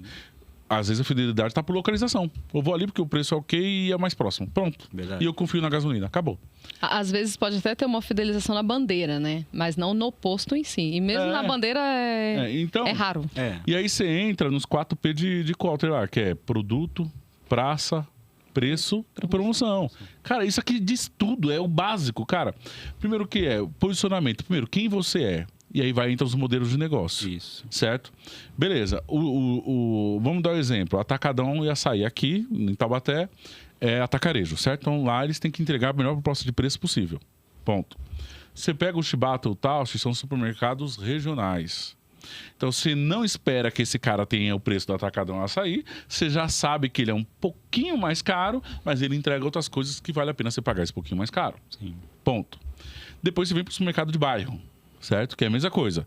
Às vezes a fidelidade está por localização. Eu vou ali porque o preço é ok e é mais próximo. Pronto. Verdade. E eu confio na gasolina. Acabou. Às vezes pode até ter uma fidelização na bandeira, né? Mas não no posto em si. E mesmo na bandeira então, é raro. E aí você entra nos 4P de Coulter lá, que é produto, praça, preço e promoção. Cara, isso aqui diz tudo, é o básico, cara. Primeiro o que é? Posicionamento. Primeiro, quem você é? E aí vai entrar os modelos de negócio. Isso. Certo? Beleza. Vamos dar um exemplo. Atacadão e Açaí aqui, em Taubaté, é atacarejo, certo? Então lá eles têm que entregar a melhor proposta de preço possível. Ponto. Você pega o Chibata ou o Tausch, são supermercados regionais. Então, você não espera que esse cara tenha o preço do Atacadão Açaí, você já sabe que ele é um pouquinho mais caro, mas ele entrega outras coisas que vale a pena você pagar esse pouquinho mais caro. Sim. Ponto. Depois você vem para o supermercado de bairro, certo? Que é a mesma coisa.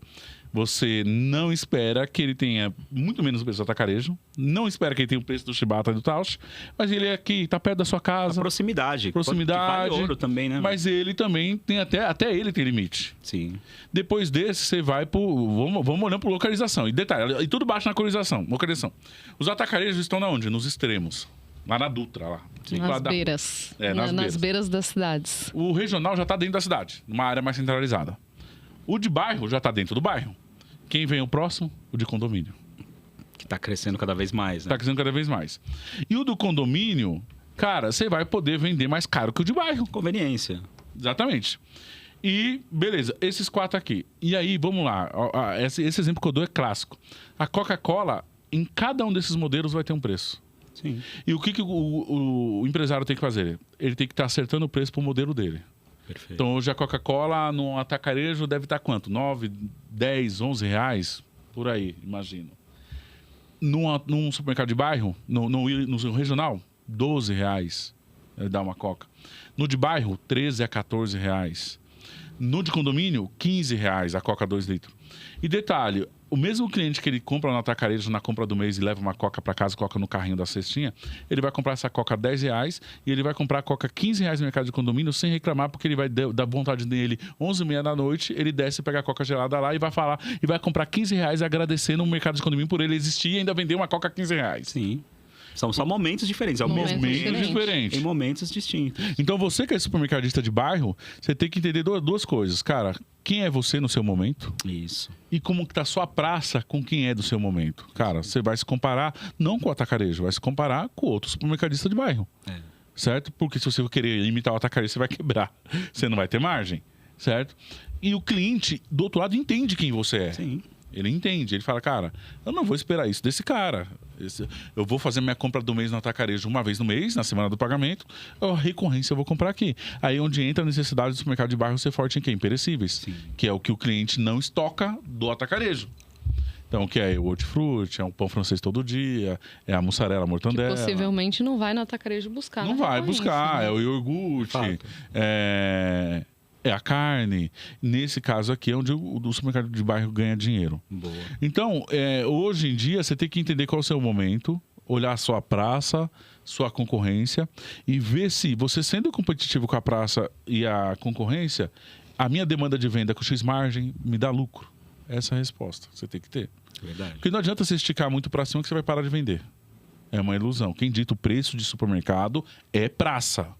Você não espera que ele tenha muito menos o preço do atacarejo, não espera que ele tenha o preço do Chibata e do Tausch, mas ele é aqui, está perto da sua casa. A proximidade. Proximidade. Que vale ouro também, né? Mas ele também tem até ele tem limite. Sim. Depois desse, você vai pro... Vamos olhando para localização. E detalhe, e tudo baixa na localização. Os atacarejos estão na onde? Nos extremos. Lá na Dutra, lá. Nas beiras. Nas beiras das cidades. O regional já está dentro da cidade, numa área mais centralizada. O de bairro já está dentro do bairro. Quem vem o próximo? O de condomínio. Que está crescendo cada vez mais, né? Está crescendo cada vez mais. E o do condomínio, cara, você vai poder vender mais caro que o de bairro. Conveniência. Exatamente. E, beleza, esses 4 aqui. E aí, vamos lá. Esse exemplo que eu dou é clássico. A Coca-Cola, em cada um desses modelos, vai ter um preço. Sim. E o que o empresário tem que fazer? Ele tem que estar acertando o preço para o modelo dele. Perfeito. Então, hoje a Coca-Cola no atacarejo deve estar quanto? 9, 10, 11 reais? Por aí, imagino. Num supermercado de bairro, no regional, 12 reais dá uma Coca. No de bairro, 13 a 14 reais. No de condomínio, 15 reais a Coca 2 litros. E detalhe, o mesmo cliente que ele compra no atacarejo na compra do mês e leva uma Coca para casa, coloca no carrinho da cestinha, ele vai comprar essa Coca 10 reais e ele vai comprar a Coca 15 reais no mercado de condomínio sem reclamar, porque ele vai dar vontade dele 11h30 da noite, ele desce, pega a Coca gelada lá e vai falar, e vai comprar 15 reais agradecendo o mercado de condomínio por ele existir e ainda vender uma Coca 15 reais. Sim. São só momentos diferentes. É o Momentos mesmo diferentes. em momentos distintos. Então, você que é supermercadista de bairro, você tem que entender duas coisas. Cara, quem é você no seu momento? Isso. E como que tá a sua praça com quem é do seu momento. Cara, você vai se comparar não com o atacarejo, vai se comparar com outro supermercadista de bairro. É. Certo? Porque se você for querer imitar o atacarejo, você vai quebrar. Você não vai ter margem. Certo? E o cliente, do outro lado, entende quem você é. Sim. Ele entende, ele fala, cara, eu não vou esperar isso desse cara. Eu vou fazer minha compra do mês no atacarejo uma vez no mês, na semana do pagamento. A recorrência eu vou comprar aqui. Aí onde entra a necessidade do supermercado de bairro ser forte em quem? Perecíveis. Sim. Que é o que o cliente não estoca do atacarejo. Então, que é o hortifruti, é o pão francês todo dia, é a mussarela, a mortandela. Que possivelmente não vai no atacarejo buscar. Não vai buscar, né? é o iogurte, é a carne. Nesse caso aqui é onde o supermercado de bairro ganha dinheiro. Boa. Então, hoje em dia, você tem que entender qual é o seu momento, olhar a sua praça, sua concorrência e ver se você sendo competitivo com a praça e a concorrência, a minha demanda de venda com X margem me dá lucro. Essa é a resposta que você tem que ter. Verdade. Porque não adianta você esticar muito para cima que você vai parar de vender. É uma ilusão. Quem dita o preço de supermercado é praça.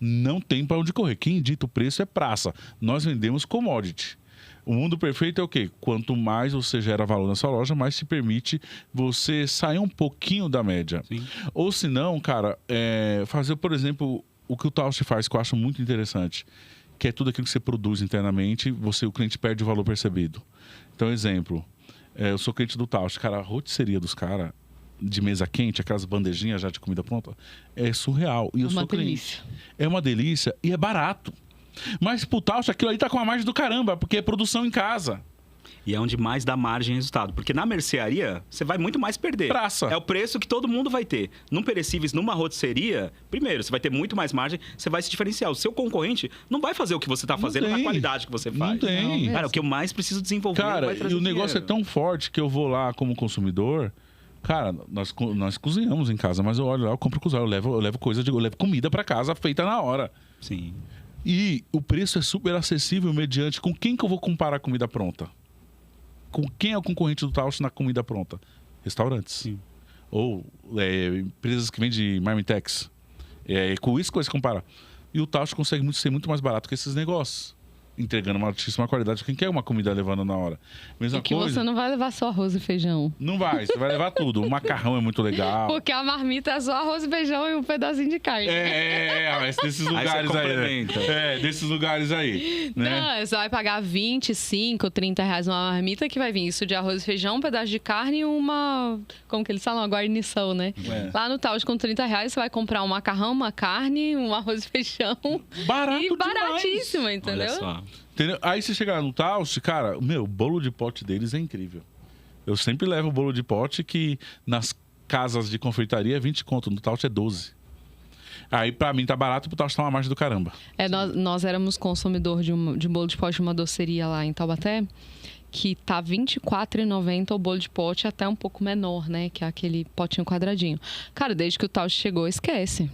Não tem para onde correr. Quem dita o preço é praça. Nós vendemos commodity. O mundo perfeito é o quê? Quanto mais você gera valor na sua loja, mais te permite você sair um pouquinho da média. Sim. Ou se não, cara, fazer, por exemplo, o que o Tausch faz, que eu acho muito interessante, que é tudo aquilo que você produz internamente, o cliente perde o valor percebido. Então, exemplo, eu sou cliente do Tausch. Cara, a rotisseria dos caras, de mesa quente, aquelas bandejinhas já de comida pronta, é surreal. E eu sou cliente. Delícia. É uma delícia e é barato. Mas pro Tausch, aquilo aí tá com a margem do caramba, porque é produção em casa. E é onde mais dá margem e resultado. Porque na mercearia, você vai muito mais perder. Praça. É o preço que todo mundo vai ter. Num perecíveis, numa rotisseria, primeiro, você vai ter muito mais margem, você vai se diferenciar. O seu concorrente não vai fazer o que você está fazendo na qualidade que você faz. Não tem. Não, Cara, o que eu mais preciso desenvolver Cara, vai trazer e o negócio é dinheiro. tão forte que eu vou lá como consumidor. Cara, nós cozinhamos em casa, mas eu olho lá, eu compro cozinhar, eu levo comida para casa feita na hora. Sim. E o preço é super acessível mediante com quem que eu vou comparar a comida pronta? Com quem é o concorrente do Tausch na comida pronta? Restaurantes. Sim. Ou empresas que vendem marmitex. Com isso que você compara. E o Tausch consegue ser muito mais barato que esses negócios. entregando uma altíssima qualidade. Quem quer uma comida levando na hora? Mesma E que coisa. você não vai levar só arroz e feijão. Não vai, você vai levar tudo. O macarrão é muito legal. Porque a marmita é só arroz e feijão e um pedacinho de carne. Mas desses lugares aí. complementa. Desses lugares aí. Né? Não, você vai pagar 25, 30 reais uma marmita que vai vir isso de arroz e feijão, um pedaço de carne e uma... Como que eles falam? Uma guarnição, né? É. Lá no Taos, com 30 reais, você vai comprar um macarrão, uma carne, um arroz e feijão. Barato E baratíssimo, Olha entendeu? só. Entendeu? Aí você chega lá no Taos, cara, o bolo de pote deles é incrível. Eu sempre levo o bolo de pote que nas casas de confeitaria é 20 conto, no Taos é 12. Aí pra mim tá barato, pro Taos tá uma margem do caramba. Nós éramos consumidor de um bolo de pote de uma doceria lá em Taubaté, que tá R$ 24,90 o bolo de pote, até um pouco menor, né? Que é aquele potinho quadradinho. Cara, desde que o Taos chegou, esquece.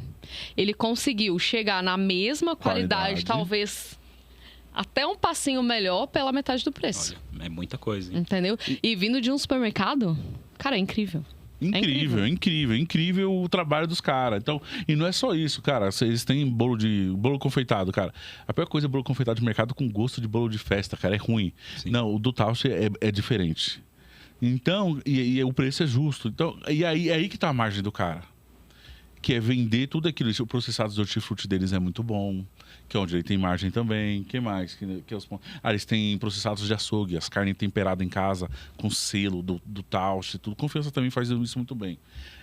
Ele conseguiu chegar na mesma qualidade. Talvez até um passinho melhor pela metade do preço. Olha, é muita coisa, hein? Entendeu? E vindo de um supermercado, cara, é incrível. Incrível o trabalho dos caras. Então, e não é só isso, cara. Eles têm bolo confeitado, cara. A pior coisa é bolo confeitado de mercado com gosto de bolo de festa, cara. É ruim. Sim. Não, o do Taos é diferente. Então, e o preço é justo. Então, e aí, é aí que tá a margem do cara. Que é vender tudo aquilo. O processado de hortifruti deles é muito bom. Que é onde ele tem margem também. Que mais? Eles têm processados de açougue, as carnes temperadas em casa, com selo do Taos, tudo. Confiança também faz isso muito bem.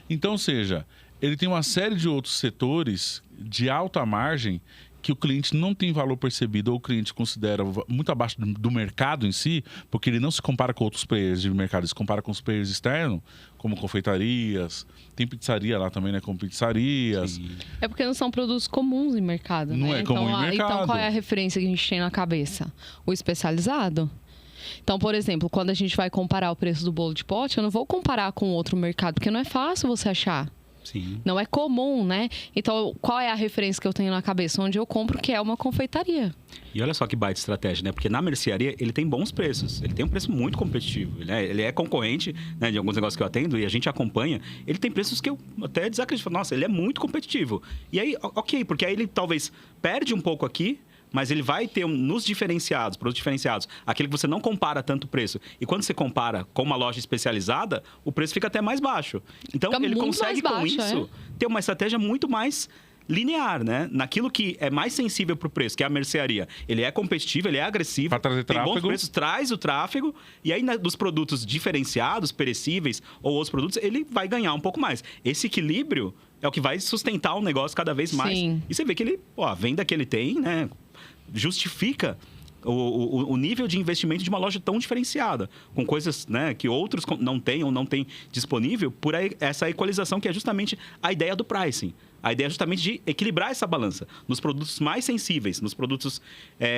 Então, ou seja, ele tem uma série de outros setores de alta margem que o cliente não tem valor percebido ou o cliente considera muito abaixo do mercado em si, porque ele não se compara com outros players de mercado, ele se compara com os players externos, como confeitarias, tem pizzaria lá também, né, como pizzarias. Sim. É porque não são produtos comuns em mercado, Não né? é comum em mercado. Então, qual é a referência que a gente tem na cabeça? O especializado. Então, por exemplo, quando a gente vai comparar o preço do bolo de pote, eu não vou comparar com outro mercado, porque não é fácil você achar. Sim. Não é comum, né? Então, qual é a referência que eu tenho na cabeça? Onde eu compro, que é uma confeitaria. E olha só que baita estratégia, né? Porque na mercearia ele tem bons preços. Ele tem um preço muito competitivo. Ele é concorrente, né, de alguns negócios que eu atendo e a gente acompanha. Ele tem preços que eu até desacredito. Nossa, ele é muito competitivo. E aí, ok, porque aí ele talvez perde um pouco aqui, mas ele vai ter nos diferenciados, produtos diferenciados, aquele que você não compara tanto preço. E quando você compara com uma loja especializada, o preço fica até mais baixo. Então, Fica ele muito consegue, mais com baixo, isso, ter uma estratégia muito mais linear, né? Naquilo que é mais sensível para o preço, que é a mercearia. Ele é competitivo, ele é agressivo, Pra trazer tem bons tráfego. preços, traz o tráfego, e aí dos produtos diferenciados, perecíveis ou outros produtos, ele vai ganhar um pouco mais. Esse equilíbrio é o que vai sustentar o negócio cada vez mais. Sim. E você vê que ele, a venda que ele tem, né, justifica o nível de investimento de uma loja tão diferenciada, com coisas, né, que outros não têm ou não têm disponível, por aí, essa equalização que é justamente a ideia do pricing. A ideia é justamente de equilibrar essa balança nos produtos mais sensíveis, nos produtos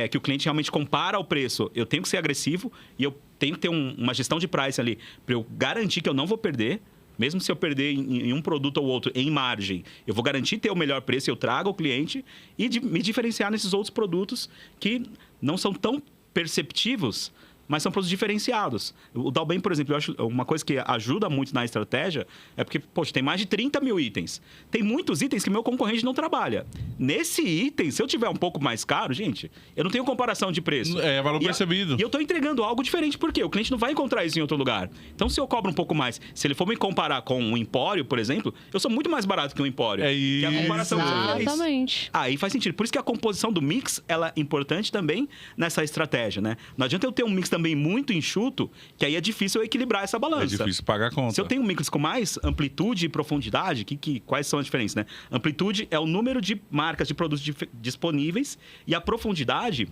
que o cliente realmente compara o preço. Eu tenho que ser agressivo e eu tenho que ter uma gestão de price ali para eu garantir que eu não vou perder. Mesmo se eu perder em um produto ou outro em margem, eu vou garantir ter o melhor preço, eu trago ao cliente e me diferenciar nesses outros produtos que não são tão perceptivos, mas são produtos diferenciados. O Dalben, por exemplo, eu acho uma coisa que ajuda muito na estratégia é porque, poxa, tem mais de 30 mil itens. Tem muitos itens que meu concorrente não trabalha. Nesse item, se eu tiver um pouco mais caro, gente, eu não tenho comparação de preço. É valor percebido. E eu estou entregando algo diferente, por quê? O cliente não vai encontrar isso em outro lugar. Então, se eu cobro um pouco mais, se ele for me comparar com um empório, por exemplo, eu sou muito mais barato que um empório. É Que é a comparação que você faz. Exatamente. Aí faz sentido. Por isso que a composição do mix, ela é importante também nessa estratégia, né? Não adianta eu ter um mix também muito enxuto, que aí é difícil eu equilibrar essa balança. É difícil pagar a conta. Se eu tenho um mix com mais amplitude e profundidade, quais são as diferenças, né? Amplitude é o número de marcas de produtos disponíveis e a profundidade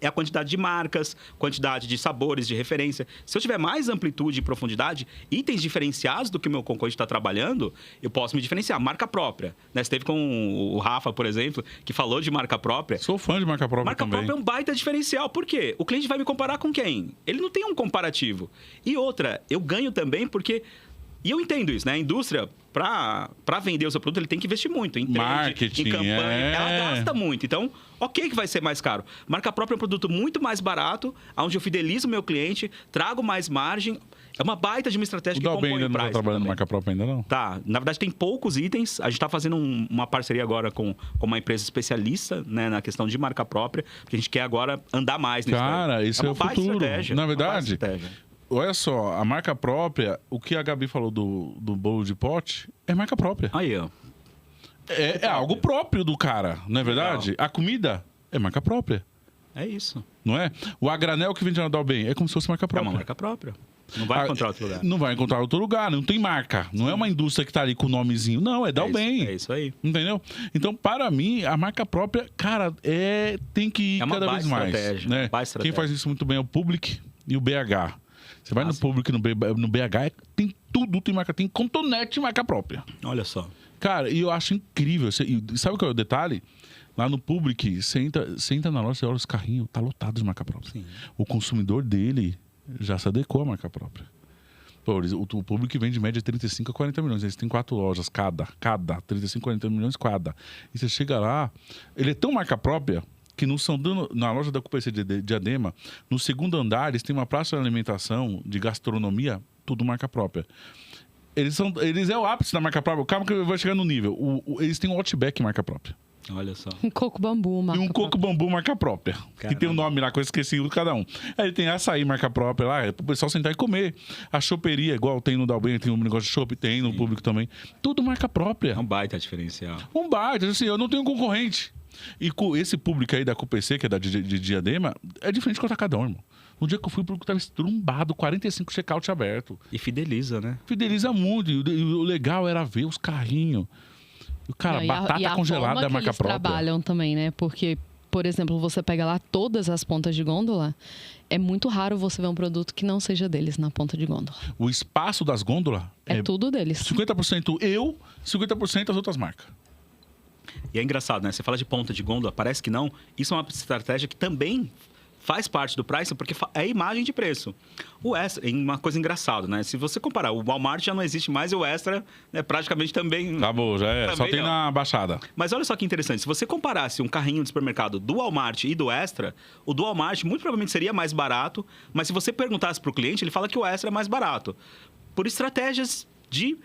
é a quantidade de marcas, quantidade de sabores, de referência. Se eu tiver mais amplitude e profundidade, itens diferenciados do que o meu concorrente está trabalhando, eu posso me diferenciar. Marca própria. Né? Você teve com o Rafa, por exemplo, que falou de marca própria. Sou fã de marca própria Marca também. própria é um baita diferencial. Por quê? O cliente vai me comparar com quem? Ele não tem um comparativo. E outra, eu ganho também porque... E eu entendo isso, né? A indústria, para vender o seu produto, ele tem que investir muito em trade, Marketing, em campanha. é. Ela gasta muito. Então, ok que vai ser mais caro. Marca própria é um produto muito mais barato, onde eu fidelizo o meu cliente, trago mais margem É uma baita de uma estratégia O que Dalben compõe ainda o não tá pricing trabalhando também. marca própria ainda não? Tá, na verdade tem poucos itens. A gente está fazendo uma parceria agora com uma empresa especialista, né, na questão de marca própria, porque a gente quer agora andar mais nisso. Cara, daí. isso é uma o baita futuro. estratégia, Na uma baita verdade, estratégia. olha só, a marca própria, o que a Gabi falou do bolo de pote, é marca própria. Aí, ó. É algo próprio do cara, não é verdade? A comida é marca própria, É isso. não é? O a granel que vende na Dalben é como se fosse marca É uma própria. marca própria. Não vai encontrar outro lugar. Não vai encontrar outro lugar, não tem marca. Não é uma indústria que tá ali com o nomezinho. Não, é Dalben. É isso aí. Entendeu? Então, para mim, a marca própria, cara, tem que ir É uma cada vez baita mais. estratégia, Né? baita Quem estratégia. faz isso muito bem é o Public e o BH. Você vai no sim. Public e no BH, tem tudo, tem marca, tem cotonete e marca própria. Olha só. Cara, e eu acho incrível. E sabe qual é o detalhe? Lá no Public, você entra na loja, você olha os carrinhos, tá lotado de marca própria. Sim. O consumidor dele já se adequou à marca própria. Pô, o Public vende em média 35 a 40 milhões. Eles têm 4 lojas, cada. 35, 40 milhões cada. E você chega lá, ele é tão marca própria que na loja da QPC de Diadema, no segundo andar, eles têm uma praça de alimentação, de gastronomia, tudo marca própria. Eles é o ápice da marca própria. Calma que vai chegar no nível. Eles têm um Outback marca própria. Olha só. Um coco bambu, marca E um coco própria. bambu marca própria. Que tem um nome lá que eu esqueci de cada um. Aí ele tem açaí marca própria lá, é pro pessoal sentar e comer. A choperia, igual tem no Dalben, tem um negócio de chopp, tem no Público também. Tudo marca própria. É um baita diferencial. Um bar, assim, eu não tenho concorrente. E com esse público aí da QPC, que é de Diadema, é diferente de Atacadão, irmão. No dia que eu fui, o público tava estrumbado, 45 check-out aberto. E fideliza, né? Fideliza muito. E o legal era ver os carrinhos. Cara, Não, batata e a congelada forma é marca que eles própria. trabalham também, né? Porque, por exemplo, você pega lá todas as pontas de gôndola, é muito raro você ver um produto que não seja deles na ponta de gôndola. O espaço das gôndolas É tudo deles. 50% eu, 50% as outras marcas. E é engraçado, né? Você fala de ponta de gôndola, parece que não. Isso é uma estratégia que também faz parte do pricing, porque é imagem de preço. O Extra, é uma coisa engraçada, né? Se você comparar, o Walmart já não existe mais e o Extra, né, praticamente também... Acabou, já é. Só Também tem não. na Baixada. Mas olha só que interessante, se você comparasse um carrinho de supermercado do Walmart e do Extra, o do Walmart muito provavelmente seria mais barato, mas se você perguntasse para o cliente, ele fala que o Extra é mais barato. Por estratégias de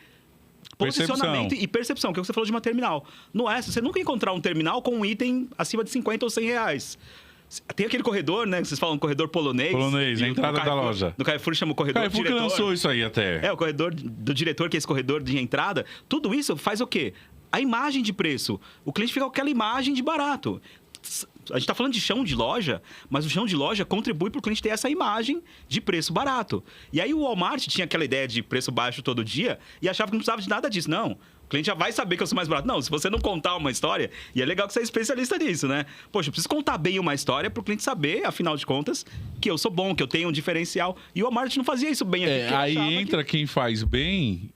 posicionamento e percepção, que é o que você falou de uma terminal. No Extra, você nunca ia encontrar um terminal com um item acima de 50 ou 100 reais. Tem aquele corredor, né? Que vocês falam corredor polonês. Polonês, a entrada da loja. No Carrefour chama o corredor Carrefour que diretor. lançou isso aí até. É, o corredor do diretor, que é esse corredor de entrada. Tudo isso faz o quê? A imagem de preço. O cliente fica com aquela imagem de barato. A gente está falando de chão de loja, mas o chão de loja contribui para o cliente ter essa imagem de preço barato. E aí o Walmart tinha aquela ideia de preço baixo todo dia e achava que não precisava de nada disso. Não, o cliente já vai saber que eu sou mais barato. Não, se você não contar uma história, e é legal que você é especialista nisso, né? Poxa, eu preciso contar bem uma história para o cliente saber, afinal de contas, que eu sou bom, que eu tenho um diferencial. E o Walmart não fazia isso bem aqui. porque Aí achava entra quem faz bem,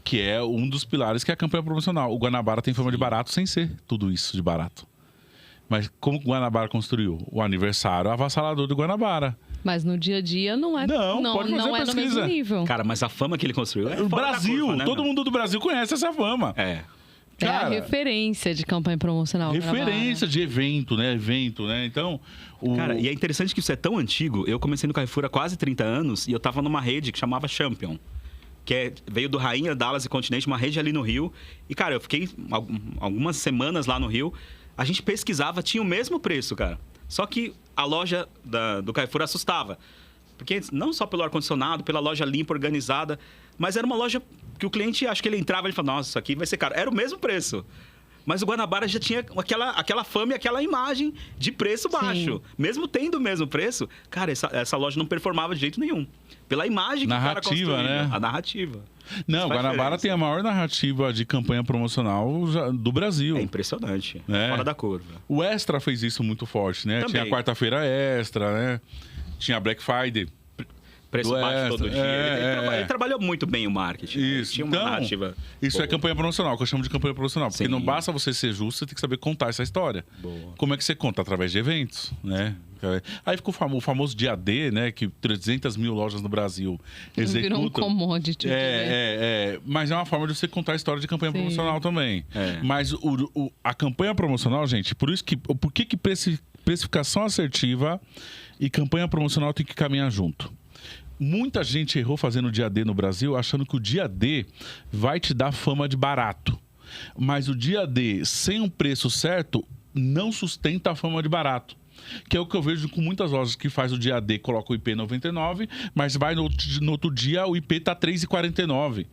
que é um dos pilares, que é a campanha promocional. O Guanabara tem fama de barato sem ser tudo isso de barato. Mas como o Guanabara construiu? O aniversário avassalador do Guanabara. Mas no dia a dia não é, Não, pode fazer não é no pesquisa. mesmo nível. Cara, mas a fama que ele construiu é O fora da Brasil, curva, né, todo meu? mundo do Brasil conhece essa fama. É. É a Cara, referência de campanha promocional. referência de evento, né? Então, Cara, e é interessante que isso é tão antigo. Eu comecei no Carrefour há quase 30 anos e eu tava numa rede que chamava Champion. Veio do Rainha, Dallas e Continente, uma rede ali no Rio. E, cara, eu fiquei algumas semanas lá no Rio. A gente pesquisava, tinha o mesmo preço, cara. Só que a loja do Carrefour assustava. Porque não só pelo ar-condicionado, pela loja limpa, organizada, mas era uma loja que o cliente, acho que ele entrava e falava, nossa, isso aqui vai ser caro. Era o mesmo preço. Mas o Guanabara já tinha aquela fama e aquela imagem de preço baixo. Sim. Mesmo tendo o mesmo preço, cara, essa loja não performava de jeito nenhum. Pela imagem que o cara Narrativa, construía. né? A narrativa. não, Isso o faz Guanabara diferença. tem a maior narrativa de campanha promocional do Brasil. É impressionante. É. Fora da curva. O Extra fez isso muito forte, né? Também. Tinha a quarta-feira extra, né? Tinha a Black Friday. Preço Do baixo todo Extra. dia. Ele trabalhou muito bem o marketing. Isso. Tinha uma Então, narrativa. isso boa. é campanha promocional, que eu chamo de campanha promocional. Porque Sim. não basta você ser justo, você tem que saber contar essa história. Boa. Como é que você conta? Através de eventos, né? Aí ficou o famoso dia D, né? Que 300 mil lojas no Brasil executam. Virou um commodity. Mas é uma forma de você contar a história de campanha Sim. promocional também. É. Mas a campanha promocional, gente, por que precificação assertiva e campanha promocional tem que caminhar junto? muita gente errou fazendo dia D no Brasil, achando que o dia D vai te dar fama de barato. Mas o dia D, sem um preço certo, não sustenta a fama de barato. Que é o que eu vejo com muitas lojas que faz o dia D, coloca o IP 99, mas vai no outro dia o IP tá 3,49.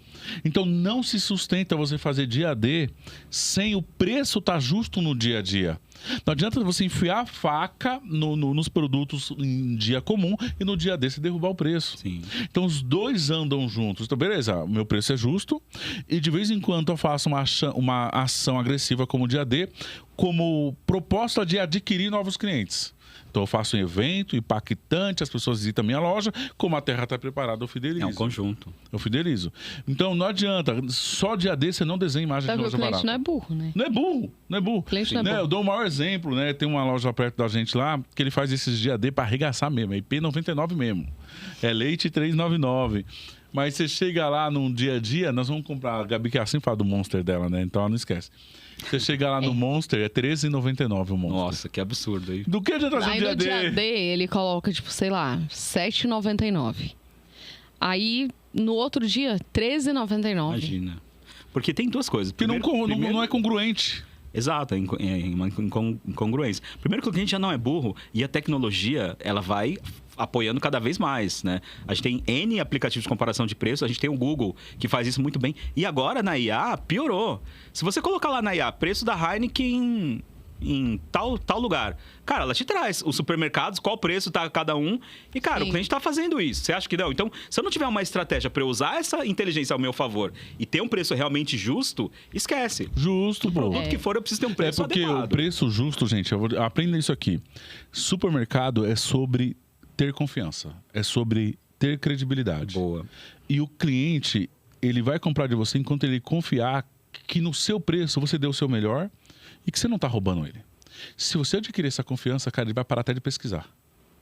Então não se sustenta você fazer dia D sem o preço tá justo no dia a dia. Não adianta você enfiar a faca nos produtos em dia comum e no dia D você derrubar o preço. Sim. Então os dois andam juntos. Então, beleza, o meu preço é justo e de vez em quando eu faço uma ação agressiva como o dia D, como proposta de adquirir novos clientes. Então eu faço um evento impactante, as pessoas visitam a minha loja, como a terra está preparada, eu fidelizo. É um conjunto. Eu fidelizo. Então não adianta, só dia D você não desenha imagem de loja barata. O cliente não é burro, né? Não é burro, não é burro. O cliente não é burro. Eu dou o maior exemplo, né? Tem uma loja perto da gente lá, que ele faz esses dia D para arregaçar mesmo, é IP 99 mesmo. É leite 399. Mas você chega lá num dia a dia, nós vamos comprar, a Gabi que assim fala do Monster dela, né? Então ela não esquece. Você chega lá no Monster, é R$13,99 o Monster. Nossa, que absurdo aí. Do que adianta fazer um Aí dia no D? dia D ele coloca, tipo, sei lá, R$7,99. Aí no outro dia, R$13,99. Imagina. Porque tem duas coisas. Que não é congruente. Exato, é uma incongruência. Primeiro que o cliente já não é burro e a tecnologia, ela vai apoiando cada vez mais, né? A gente tem N aplicativos de comparação de preço, a gente tem o Google, que faz isso muito bem. E agora, na IA, piorou. Se você colocar lá na IA, preço da Heineken em tal lugar, cara, ela te traz os supermercados, qual preço tá cada um. E, cara, Sim. o cliente tá fazendo isso. Você acha que não? Então, se eu não tiver uma estratégia para eu usar essa inteligência ao meu favor e ter um preço realmente justo, esquece. Justo, pô. Produto que for, eu preciso ter um É preço porque adequado. o preço justo, gente, aprenda isso aqui. Supermercado é sobre ter confiança, é sobre ter credibilidade. Boa. E o cliente, ele vai comprar de você enquanto ele confiar que no seu preço você deu o seu melhor e que você não está roubando ele. Se você adquirir essa confiança, cara, ele vai parar até de pesquisar.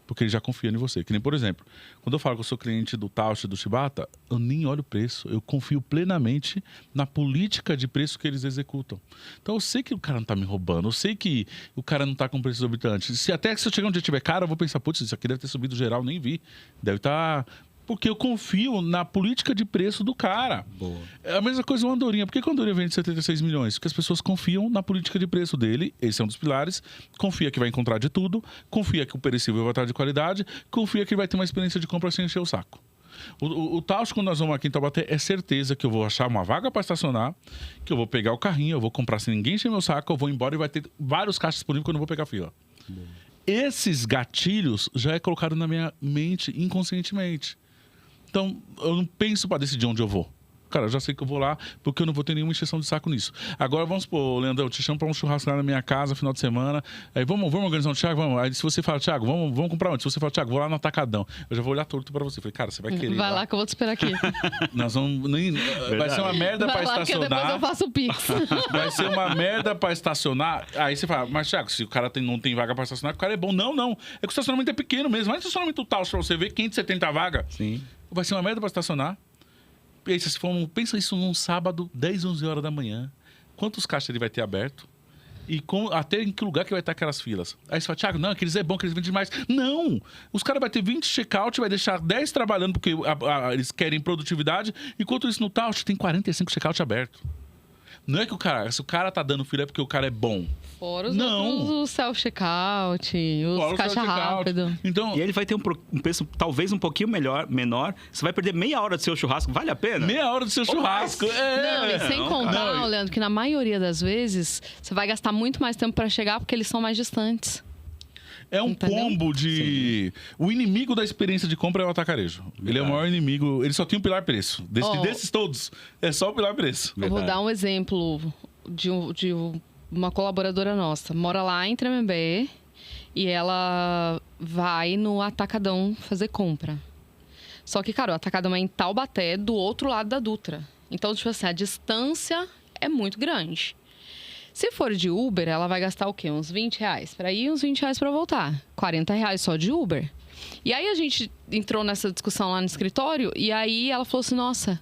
Porque ele já confia em você. Que nem, por exemplo, quando eu falo que eu sou cliente do Tausch, do Shibata, eu nem olho o preço. Eu confio plenamente na política de preço que eles executam. Então eu sei que o cara não está me roubando. Eu sei que o cara não está com preços exorbitantes. Se eu chegar um dia e tiver caro, eu vou pensar, putz, isso aqui deve ter subido geral, nem vi. Deve estar... Porque eu confio na política de preço do cara. Boa. É a mesma coisa o Andorinha. Por que o Andorinha vende 76 milhões? Porque as pessoas confiam na política de preço dele. Esse é um dos pilares. Confia que vai encontrar de tudo. Confia que o perecível vai estar de qualidade. Confia que vai ter uma experiência de compra sem encher o saco. O Tausch, quando nós vamos aqui em Taubaté, é certeza que eu vou achar uma vaga para estacionar, que eu vou pegar o carrinho, eu vou comprar sem ninguém encher meu saco, eu vou embora e vai ter vários caixas disponíveis quando eu vou pegar fila. Esses gatilhos já é colocado na minha mente inconscientemente. Então, eu não penso para decidir onde eu vou. Cara, eu já sei que eu vou lá porque eu não vou ter nenhuma encheção de saco nisso. Agora, vamos supor, Leandrão, eu te chamo para um churrasco lá na minha casa, final de semana. Aí, vamos organizar um Thiago? Vamos. Aí, se você fala, Thiago, vamos comprar onde? Se você fala, Thiago, vou lá no Atacadão. Eu já vou olhar torto para você. Falei, cara, você vai querer. Vai lá que eu vou te esperar aqui. Nós vamos... vai ser uma merda para Vai lá que depois estacionar. eu faço o Pix. Vai ser uma merda para estacionar. Aí você fala, mas Thiago, se o cara não tem vaga para estacionar, o cara é bom. Não. É que o estacionamento é pequeno mesmo. Vai no estacionamento tal, para você ver 570 vagas. Sim. Vai ser uma merda para estacionar. E aí, pensa isso num sábado, 10, 11 horas da manhã. Quantos caixas ele vai ter aberto? E até em que lugar que vai estar aquelas filas? Aí você fala, Thiago, não, aqueles é bom, que eles vendem demais. Não! Os caras vão ter 20 check-out, vai deixar 10 trabalhando porque eles querem produtividade. Enquanto isso, no Tausch tem 45 check-out aberto. Não é que se o cara tá dando fila é porque o cara é bom. Fora os Não. outros, o self-checkout, Fora os o caixa self-checkout. rápido. Então, E ele vai ter um preço talvez um pouquinho menor. Você vai perder meia hora do seu churrasco. Vale a pena? meia hora do seu churrasco. Não, e sem não, contar, cara. Leandro, que na maioria das vezes você vai gastar muito mais tempo para chegar porque eles são mais distantes. É um Entendeu? combo de... O inimigo da experiência de compra é o atacarejo. Ele é o maior inimigo. Ele só tem um pilar preço. Desses todos, é só o pilar preço. Eu vou Verdade. dar um exemplo de uma colaboradora nossa. Mora lá em Tremembé e ela vai no Atacadão fazer compra. Só que, cara, o Atacadão é em Taubaté, do outro lado da Dutra. Então, tipo assim, a distância é muito grande. Se for de Uber, ela vai gastar o quê? Uns R$20 para ir, uns R$20 para voltar. R$40 só de Uber. E aí a gente entrou nessa discussão lá no escritório e aí ela falou assim, nossa,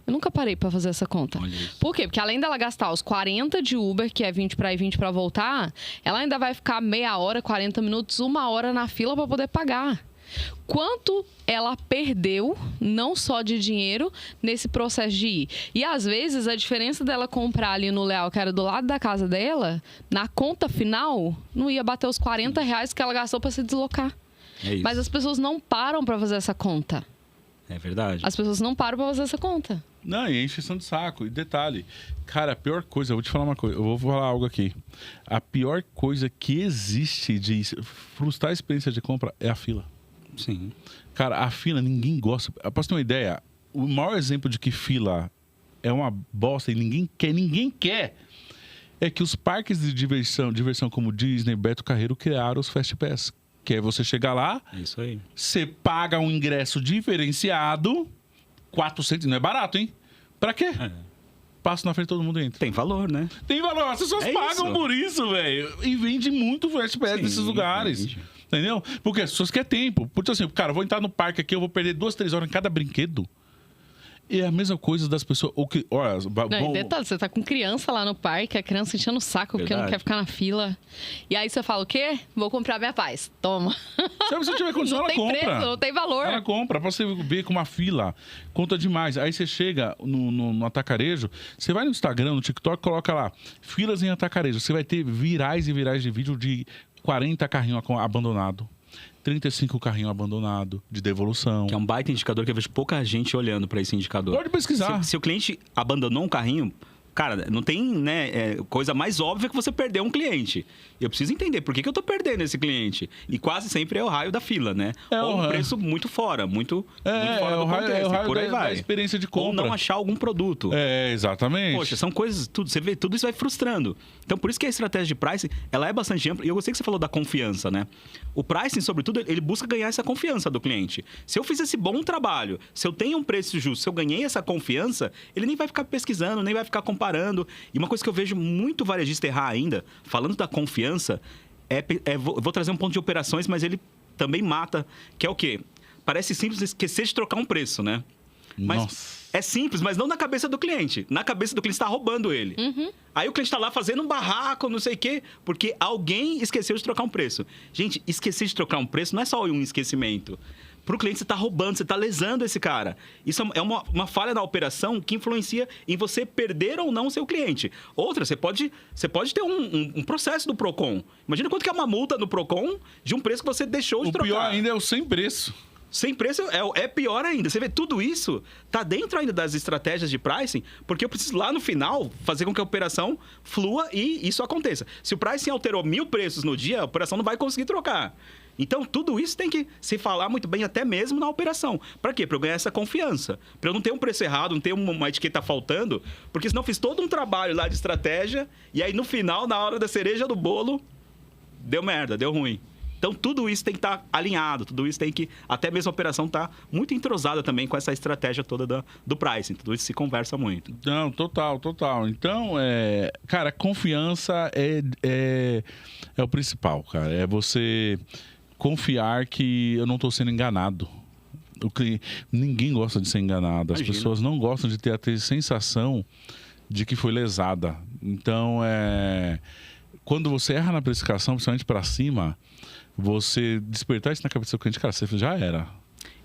eu nunca parei para fazer essa conta. Olha isso. Por quê? Porque além dela gastar os 40 de Uber, que é 20 para ir, 20 para voltar, ela ainda vai ficar meia hora, 40 minutos, 1 hora na fila para poder pagar. quanto ela perdeu, não só de dinheiro, nesse processo de ir. E às vezes a diferença dela comprar ali no Leal, que era do lado da casa dela, na conta final, não ia bater os R$40 que ela gastou para se deslocar. É isso. Mas as pessoas não param para fazer essa conta. É verdade. As pessoas não param para fazer essa conta. Não, e é encheção de saco. E detalhe, cara, a pior coisa, eu vou te falar uma coisa, eu vou falar algo aqui. A pior coisa que existe de frustrar a experiência de compra é a fila. Sim. Cara, a fila, ninguém gosta. Pra você ter uma ideia, o maior exemplo de que fila é uma bosta e ninguém quer, é que os parques de diversão como Disney, Beto Carreiro, criaram os Fast Pass. Que é você chegar lá, É isso aí. você paga um ingresso diferenciado, 400, não é barato, hein? Pra quê? É. Passa na frente, todo mundo entra. Tem valor, né? Tem valor, as pessoas É pagam isso. por isso, velho. E vende muito Fast Pass Sim, nesses lugares. vende. Entendeu? Porque as pessoas querem tempo. Porque assim, cara, eu vou entrar no parque aqui, eu vou perder 2, 3 horas em cada brinquedo. E é a mesma coisa das pessoas. O que, olha, Não, e detalhe, você tá com criança lá no parque, a criança enchendo o saco porque não Verdade. quer ficar na fila. E aí você fala, o quê? Vou comprar minha paz. Toma. se a pessoa tiver condição, Não ela tem compra. preço, não tem valor. Ela compra, pra você ver com uma fila, conta demais. Aí você chega no atacarejo, você vai no Instagram, no TikTok, coloca lá, filas em atacarejo. Você vai ter virais e virais de vídeo de 40 carrinhos abandonados, 35 carrinhos abandonados, de devolução. Que é um baita indicador que eu vejo pouca gente olhando para esse indicador. Pode pesquisar. Se o cliente abandonou um carrinho, cara, não tem, né, coisa mais óbvia que você perder um cliente. Eu preciso entender por que eu tô perdendo esse cliente. E quase sempre é o raio da fila, né? É Ou o um raio. preço muito fora, muito fora do o raio, contexto. é o raio e por aí da vai. experiência de Ou compra. não achar algum produto. É, exatamente. Poxa, são coisas, tudo, você vê, tudo isso vai frustrando. Então, por isso que a estratégia de pricing, ela é bastante ampla. E eu gostei que você falou da confiança, né? O pricing, sobretudo, ele busca ganhar essa confiança do cliente. Se eu fiz esse bom trabalho, se eu tenho um preço justo, se eu ganhei essa confiança, ele nem vai ficar pesquisando, nem vai ficar comparando. E uma coisa que eu vejo muito varejista errar ainda, falando da confiança, vou trazer um ponto de operações, mas ele também mata, que é o quê? Parece simples esquecer de trocar um preço, né? Mas Nossa. é simples, mas não na cabeça do cliente. Na cabeça do cliente está roubando ele. Aí o cliente está lá fazendo um barraco, não sei o quê, porque alguém esqueceu de trocar um preço. Gente, esquecer de trocar um preço não é só um esquecimento. Para o cliente, você está roubando, você está lesando esse cara. Isso é uma falha na operação que influencia em você perder ou não o seu cliente. Outra, você pode ter um processo do PROCON. Imagina quanto que é uma multa no PROCON de um preço que você deixou de O trocar. pior ainda é o sem preço. Sem preço é pior ainda. Você vê, tudo isso tá dentro ainda das estratégias de pricing, porque eu preciso lá no final fazer com que a operação flua e isso aconteça. Se o pricing alterou 1000 preços no dia, a operação não vai conseguir trocar. Então, tudo isso tem que se falar muito bem, até mesmo na operação. Para quê? Para eu ganhar essa confiança. Para eu não ter um preço errado, não ter uma etiqueta faltando, porque senão eu fiz todo um trabalho lá de estratégia e aí no final, na hora da cereja do bolo, deu merda, deu ruim. Então, tudo isso tem que estar alinhado, tudo isso tem que... Até mesmo a operação está muito entrosada também com essa estratégia toda do pricing. Tudo isso se conversa muito. Não, total. Então, cara, confiança é o principal, cara. É você confiar que eu não estou sendo enganado. Ninguém gosta de ser enganado. As Imagina. pessoas não gostam de ter a sensação de que foi lesada. Então, quando você erra na precificação, principalmente para cima, você despertar isso na cabeça do seu cliente, cara, você já era.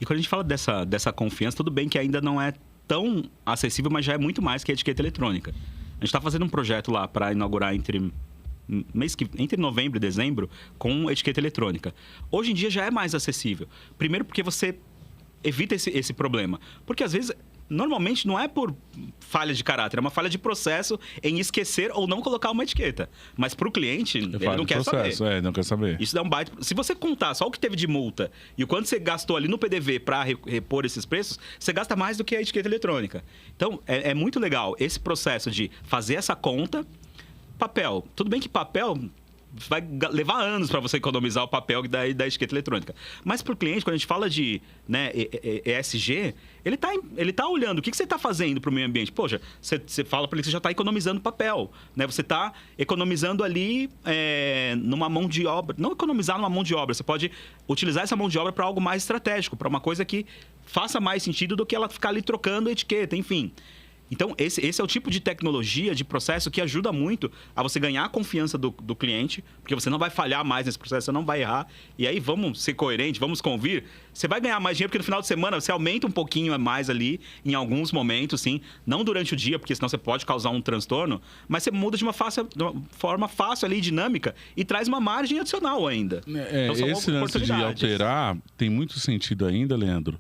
E quando a gente fala dessa confiança, tudo bem que ainda não é tão acessível, mas já é muito mais que a etiqueta eletrônica. A gente está fazendo um projeto lá para inaugurar entre novembro e dezembro com etiqueta eletrônica. Hoje em dia já é mais acessível. Primeiro porque você evita esse problema. Porque às vezes, normalmente não é por falha de caráter, é uma falha de processo em esquecer ou não colocar uma etiqueta. Mas para o cliente, ele não quer saber. Não quer saber. Isso dá um baita... Se você contar só o que teve de multa e o quanto você gastou ali no PDV para repor esses preços, você gasta mais do que a etiqueta eletrônica. Então, é muito legal esse processo de fazer essa conta. Papel. Tudo bem que papel vai levar anos para você economizar o papel da etiqueta eletrônica. Mas para o cliente, quando a gente fala de, né, ESG, ele tá olhando o que você está fazendo para o meio ambiente. Poxa, você fala para ele que você já está economizando papel. Né? Você está economizando ali numa mão de obra. Não economizar numa mão de obra. Você pode utilizar essa mão de obra para algo mais estratégico, para uma coisa que faça mais sentido do que ela ficar ali trocando a etiqueta, enfim. Então, esse é o tipo de tecnologia, de processo que ajuda muito a você ganhar a confiança do cliente, porque você não vai falhar mais nesse processo, você não vai errar. E aí, vamos ser coerentes, vamos convir. Você vai ganhar mais dinheiro, porque no final de semana você aumenta um pouquinho a mais ali, em alguns momentos, sim. Não durante o dia, porque senão você pode causar um transtorno, mas você muda de uma forma fácil ali, dinâmica, e traz uma margem adicional ainda. Então, são esse lance de alterar tem muito sentido ainda, Leandro,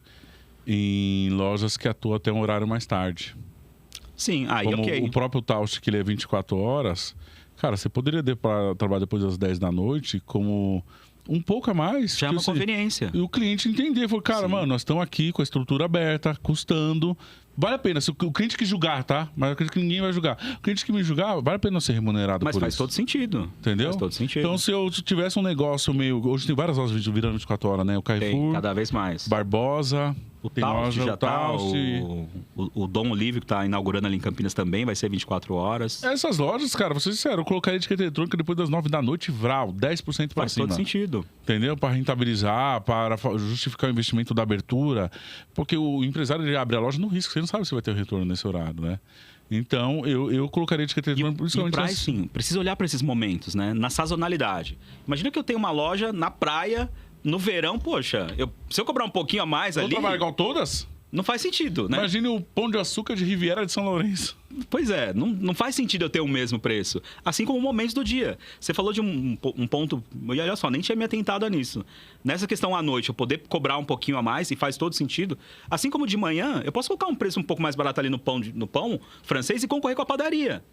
em lojas que atuam até um horário mais tarde. Sim, aí como ok. O próprio Taust, que ele é 24 horas, cara, você poderia trabalhar depois das 10 da noite como um pouco a mais. Já é uma conveniência. E o cliente entender, falou, cara, mano, nós estamos aqui com a estrutura aberta, custando. Vale a pena. Se o cliente que julgar, tá? Mas eu acredito que ninguém vai julgar. O cliente que me julgar, vale a pena ser remunerado por isso. Mas faz todo sentido. Entendeu? Faz todo sentido. Então, se eu tivesse um negócio meio... Hoje tem várias lojas virando 24 horas, né? O Carrefour. Tem, cada vez mais. Barbosa. O tem Taust loja, já tá. Taust. O Dom Olívio, que tá inaugurando ali em Campinas também, vai ser 24 horas. Essas lojas, cara, vou ser sincero, eu colocaria etiqueta eletrônica depois das 9 da noite, vral, 10% para Faz cima. todo sentido. Entendeu? Para rentabilizar, para justificar o investimento da abertura. Porque o empresário ele abre a loja no risco, você não sabe se vai ter o retorno nesse horário, né? Então, eu colocaria etiqueta eletrônica principalmente... E o pricing, precisa olhar para esses momentos, né? Na sazonalidade. Imagina que eu tenho uma loja na praia, no verão, poxa, se eu cobrar um pouquinho a mais ali... Vou trabalhar igual todas? Não faz sentido, né? Imagine o Pão de Açúcar de Riviera de São Lourenço. Pois é, não faz sentido eu ter o mesmo preço. Assim como momentos do dia. Você falou de um ponto... E olha só, nem tinha me atentado nisso. Nessa questão à noite, eu poder cobrar um pouquinho a mais, e faz todo sentido. Assim como de manhã, eu posso colocar um preço um pouco mais barato ali no pão francês e concorrer com a padaria.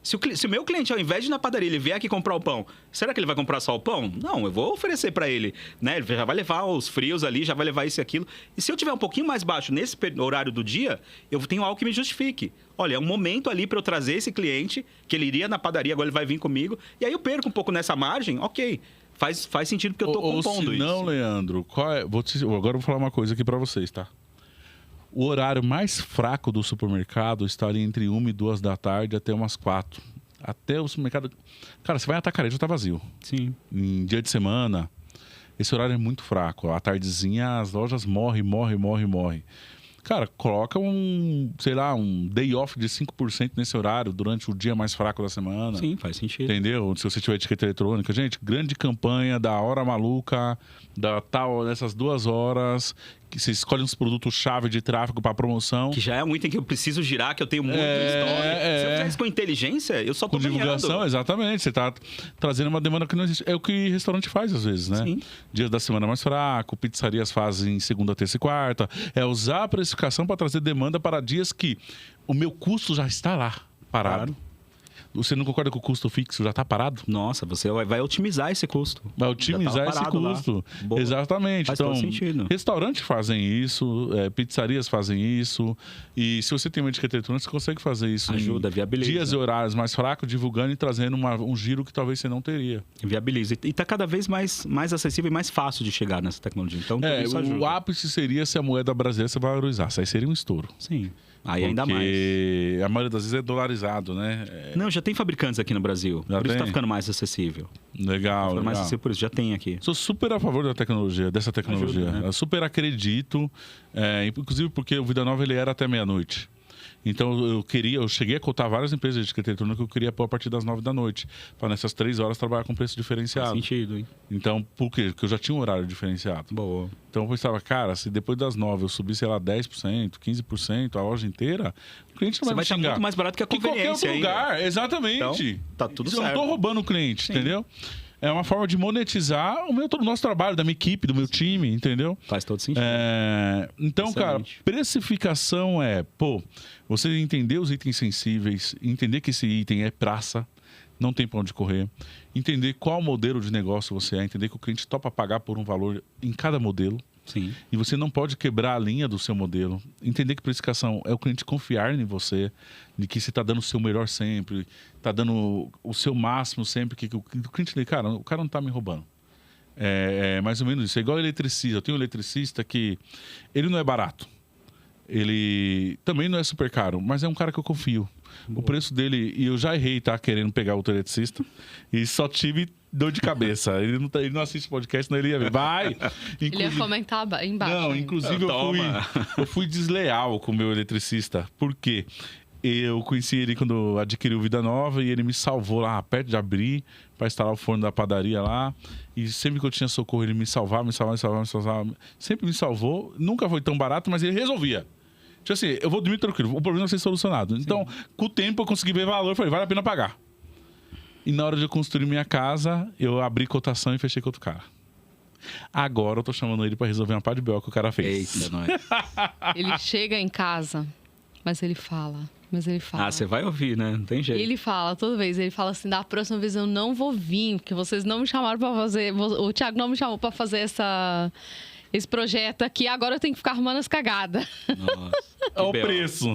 Se o meu cliente, ao invés de ir na padaria, ele vier aqui comprar o pão, será que ele vai comprar só o pão? Não, eu vou oferecer para ele, né? Ele já vai levar os frios ali, já vai levar isso e aquilo. E se eu tiver um pouquinho mais baixo nesse horário do dia, eu tenho algo que me justifique. Olha, é um momento ali para eu trazer esse cliente, que ele iria na padaria, agora ele vai vir comigo, e aí eu perco um pouco nessa margem, ok. Faz sentido porque eu tô compondo isso. Não, Leandro, agora eu vou falar uma coisa aqui para vocês, tá? O horário mais fraco do supermercado está ali entre 1 e 2 da tarde até umas 4. Até o supermercado... Cara, você vai em atacarejo, tá vazio. Sim. Em dia de semana, esse horário é muito fraco. À tardezinha, as lojas morrem. Cara, coloca um day off de 5% nesse horário durante o dia mais fraco da semana. Sim, faz sentido. Entendeu? Se você tiver etiqueta eletrônica. Gente, grande campanha da Hora Maluca, dessas 2 horas, que você escolhe uns produtos-chave de tráfego para promoção. Que já é um item que eu preciso girar, que eu tenho muito estoque. Se eu fizer isso com inteligência, eu só tô com divulgação, ganhando. Exatamente. Você está trazendo uma demanda que não existe. É o que restaurante faz, às vezes, né? Sim. Dias da semana mais fraco, pizzarias fazem segunda, terça e quarta. É usar a precificação para trazer demanda para dias que o meu custo já está lá, parado. Claro. Você não concorda que o custo fixo já está parado? Nossa, você vai otimizar esse custo. Vai otimizar esse custo. Exatamente. Faz então, todo sentido. Restaurantes fazem isso, pizzarias fazem isso. E se você tem uma etiqueta eletrônica, você consegue fazer isso. Ajuda, viabiliza. Dias e horários mais fracos, divulgando e trazendo um giro que talvez você não teria. Viabiliza. E está cada vez mais acessível e mais fácil de chegar nessa tecnologia. Então, tudo isso ajuda. O ápice seria se a moeda brasileira se valorizasse. Aí seria um estouro. Sim. Aí ainda mais. Porque a maioria das vezes é dolarizado, né? Não, já tem fabricantes aqui no Brasil. Já por isso tem? está ficando mais acessível. Legal, Mais acessível por isso, já tem aqui. Sou super a favor dessa tecnologia. Ajuda, né? Eu super acredito. Inclusive porque o Vida Nova ele era até meia-noite. Então eu cheguei a cotar várias empresas de etiqueta eletrônica que eu queria pôr a partir das 9 da noite. Para nessas 3 horas trabalhar com preço diferenciado. Faz sentido, hein? Então, por quê? Porque eu já tinha um horário diferenciado. Boa. Então eu pensava, cara, se depois das 9 eu subir, sei lá, 10%, 15%, a loja inteira, o cliente não Você vai me xingar. estar muito mais barato que a Que qualquer conveniência outro lugar, exatamente. Então, tá tudo Eu não certo. tô roubando o cliente, entendeu? É uma forma de monetizar o nosso trabalho, da minha equipe, do meu time, entendeu? Faz todo sentido. Então, cara, Excelente. precificação você entender os itens sensíveis, entender que esse item é praça, não tem pra onde correr, entender qual modelo de negócio você é, entender que o cliente topa pagar por um valor em cada modelo. Sim. E você não pode quebrar a linha do seu modelo. Entender que precificação é o cliente confiar em você, de que você está dando o seu melhor sempre, está dando o seu máximo sempre, que o cliente diz, cara, o cara não está me roubando. É mais ou menos isso. É igual eletricista. Eu tenho um eletricista que ele não é barato. Ele também não é super caro, mas é um cara que eu confio. O preço dele, e eu já errei, tá? Querendo pegar outro eletricista. E só tive dor de cabeça. Ele não assiste podcast, não ele ia ver. Vai! Ele ia comentar embaixo. Não, inclusive eu fui desleal com o meu eletricista. Por quê? Eu conheci ele quando adquiriu Vida Nova e ele me salvou lá perto de abrir para instalar o forno da padaria lá. E sempre que eu tinha socorro, ele me salvava. Sempre me salvou. Nunca foi tão barato, mas ele resolvia. Tipo assim, eu vou dormir tranquilo, o problema vai ser solucionado. Então, com o tempo eu consegui ver valor, falei, vale a pena pagar. E na hora de eu construir minha casa, eu abri cotação e fechei com outro cara. Agora eu tô chamando ele para resolver uma pá de B.O. que o cara fez. Eita, nós. Ele chega em casa, mas ele fala. Ah, você vai ouvir, né? Não tem jeito. Ele fala, toda vez, ele fala assim, da próxima vez eu não vou vir, porque vocês não me chamaram pra fazer, o Thiago não me chamou pra fazer esse projeto aqui, agora eu tenho que ficar arrumando as cagadas. Nossa. É o preço,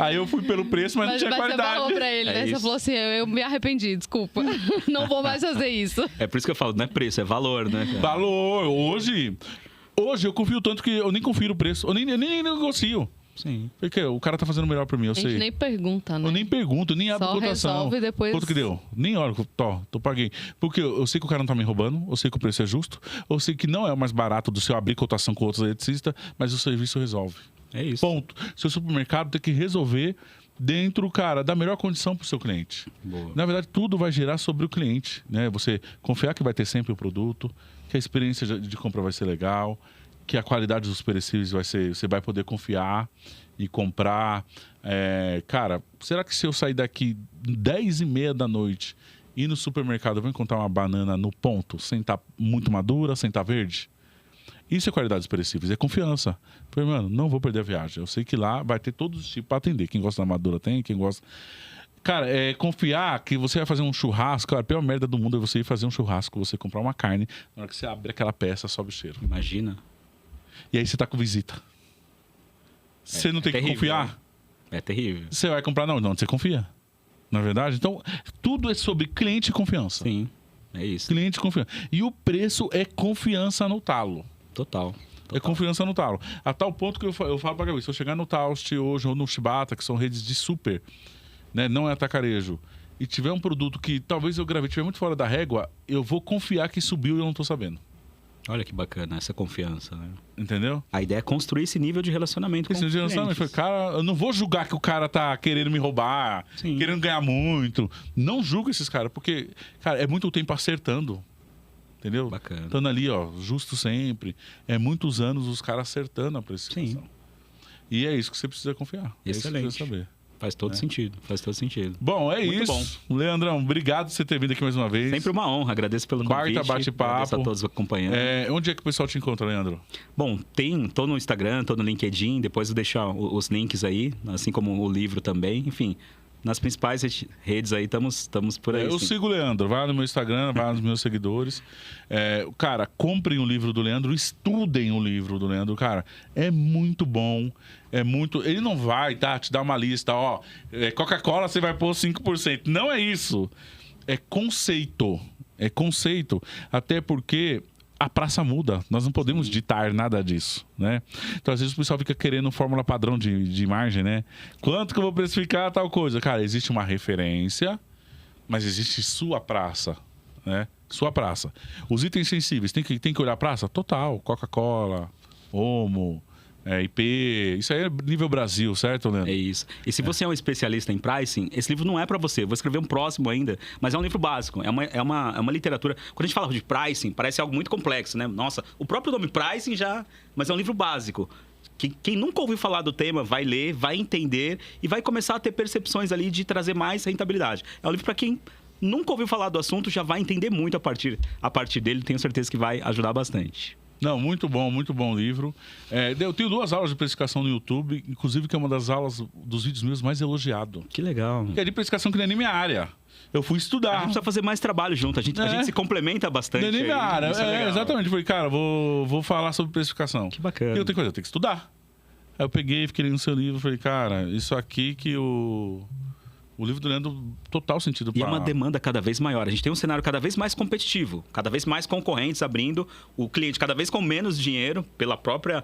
Aí eu fui pelo preço, mas não tinha qualidade. Você falou pra ele, né? Você falou assim, eu me arrependi, desculpa. Não vou mais fazer isso. É por isso que eu falo, não é preço, é valor, né? Cara? Valor. Hoje eu confio tanto que eu nem confio o preço. Eu nem negocio. Sim. Porque o cara tá fazendo o melhor pra mim, eu sei. A gente nem pergunta, né? Eu nem pergunto, nem abro cotação. Só resolve e depois... Quanto que deu? Nem olho, tô paguei. Porque eu sei que o cara não tá me roubando, eu sei que o preço é justo, eu sei que não é o mais barato do seu abrir cotação com outros eletricistas, mas o serviço resolve. É isso. Ponto. Seu supermercado tem que resolver dentro, cara, da melhor condição pro seu cliente. Boa. Na verdade, tudo vai girar sobre o cliente, né? Você confiar que vai ter sempre o produto, que a experiência de compra vai ser legal, que a qualidade dos perecíveis vai ser, você vai poder confiar e comprar. Cara, será que se eu sair daqui 10h30 da noite e ir no supermercado, eu vou encontrar uma banana no ponto, sem estar muito madura, sem estar verde? Isso é qualidade dos perecíveis, é confiança. Falei, mano, não vou perder a viagem. Eu sei que lá vai ter todos os tipos para atender. Quem gosta da madura tem, quem gosta... Cara, confiar que você vai fazer um churrasco. Cara, a pior merda do mundo é você ir fazer um churrasco, você comprar uma carne, na hora que você abre aquela peça, sobe o cheiro. Imagina. E aí você tá com visita. Você não tem que terrível, confiar? né? É terrível. Você vai comprar não, você confia. Na verdade? Então, tudo é sobre cliente e confiança. Sim, é isso. Cliente e confiança. E o preço é confiança no talo. Total. É confiança no talo. A tal ponto que eu falo pra Gabi, se eu chegar no Taust hoje ou no Shibata, que são redes de super, né, não é atacarejo, e tiver um produto que talvez eu gravei, tiver muito fora da régua, eu vou confiar que subiu e eu não tô sabendo. Olha que bacana essa confiança, né? Entendeu? A ideia é construir esse nível de relacionamento com os clientes. Foi, cara, eu não vou julgar que o cara tá querendo me roubar, Sim. querendo ganhar muito. Não julgo esses caras, porque, cara, é muito tempo acertando. Entendeu? Bacana. Estando ali, ó, justo sempre. É muitos anos os caras acertando a precificação. Sim. E é isso que você precisa confiar. Excelente. É isso que você precisa saber. Faz todo sentido, faz todo sentido. Bom, é Muito isso. Leandrão, obrigado por você ter vindo aqui mais uma vez. Sempre uma honra, agradeço pelo convite. Baita bate-papo. Agradeço a todos acompanhando. Onde é que o pessoal te encontra, Leandro? Bom, tô no Instagram, tô no LinkedIn, depois vou deixar os links aí, assim como o livro também, enfim. Nas principais redes aí, estamos por aí. Eu sim. sigo o Leandro, vai no meu Instagram, vai nos meus seguidores. Cara, comprem o livro do Leandro, estudem o livro do Leandro, cara. É muito bom, é muito... Ele não vai, tá, te dar uma lista, ó, Coca-Cola você vai pôr 5%. Não é isso. É conceito. É conceito. Até porque a praça muda. Nós não podemos ditar nada disso, né? Então, às vezes, o pessoal fica querendo fórmula padrão de margem, né? Quanto que eu vou precificar tal coisa? Cara, existe uma referência, mas existe sua praça, né? Sua praça. Os itens sensíveis, tem que olhar a praça? Total. Coca-Cola, Omo, IP, isso aí é nível Brasil, certo, Leandro? É isso. E se você é um especialista em pricing, esse livro não é para você. Eu vou escrever um próximo ainda, mas é um livro básico. É uma literatura. Quando a gente fala de pricing, parece algo muito complexo, né? Nossa, o próprio nome pricing já... Mas é um livro básico. Quem nunca ouviu falar do tema vai ler, vai entender e vai começar a ter percepções ali de trazer mais rentabilidade. É um livro para quem nunca ouviu falar do assunto, já vai entender muito a partir dele. Tenho certeza que vai ajudar bastante. Não, muito bom livro. Eu tenho 2 aulas de precificação no YouTube, inclusive que é uma das aulas dos vídeos meus mais elogiado. Que legal. Que é de precificação que não é nem minha área. Eu fui estudar. A gente precisa fazer mais trabalho junto. A gente se complementa bastante. Não é nem minha área. Exatamente. Falei, cara, vou falar sobre precificação. Que bacana. E eu tenho que estudar. Aí eu peguei, fiquei no seu livro, falei, cara, isso aqui que o livro do Leandro, total sentido para... E é uma demanda cada vez maior. A gente tem um cenário cada vez mais competitivo, cada vez mais concorrentes abrindo, o cliente cada vez com menos dinheiro pela própria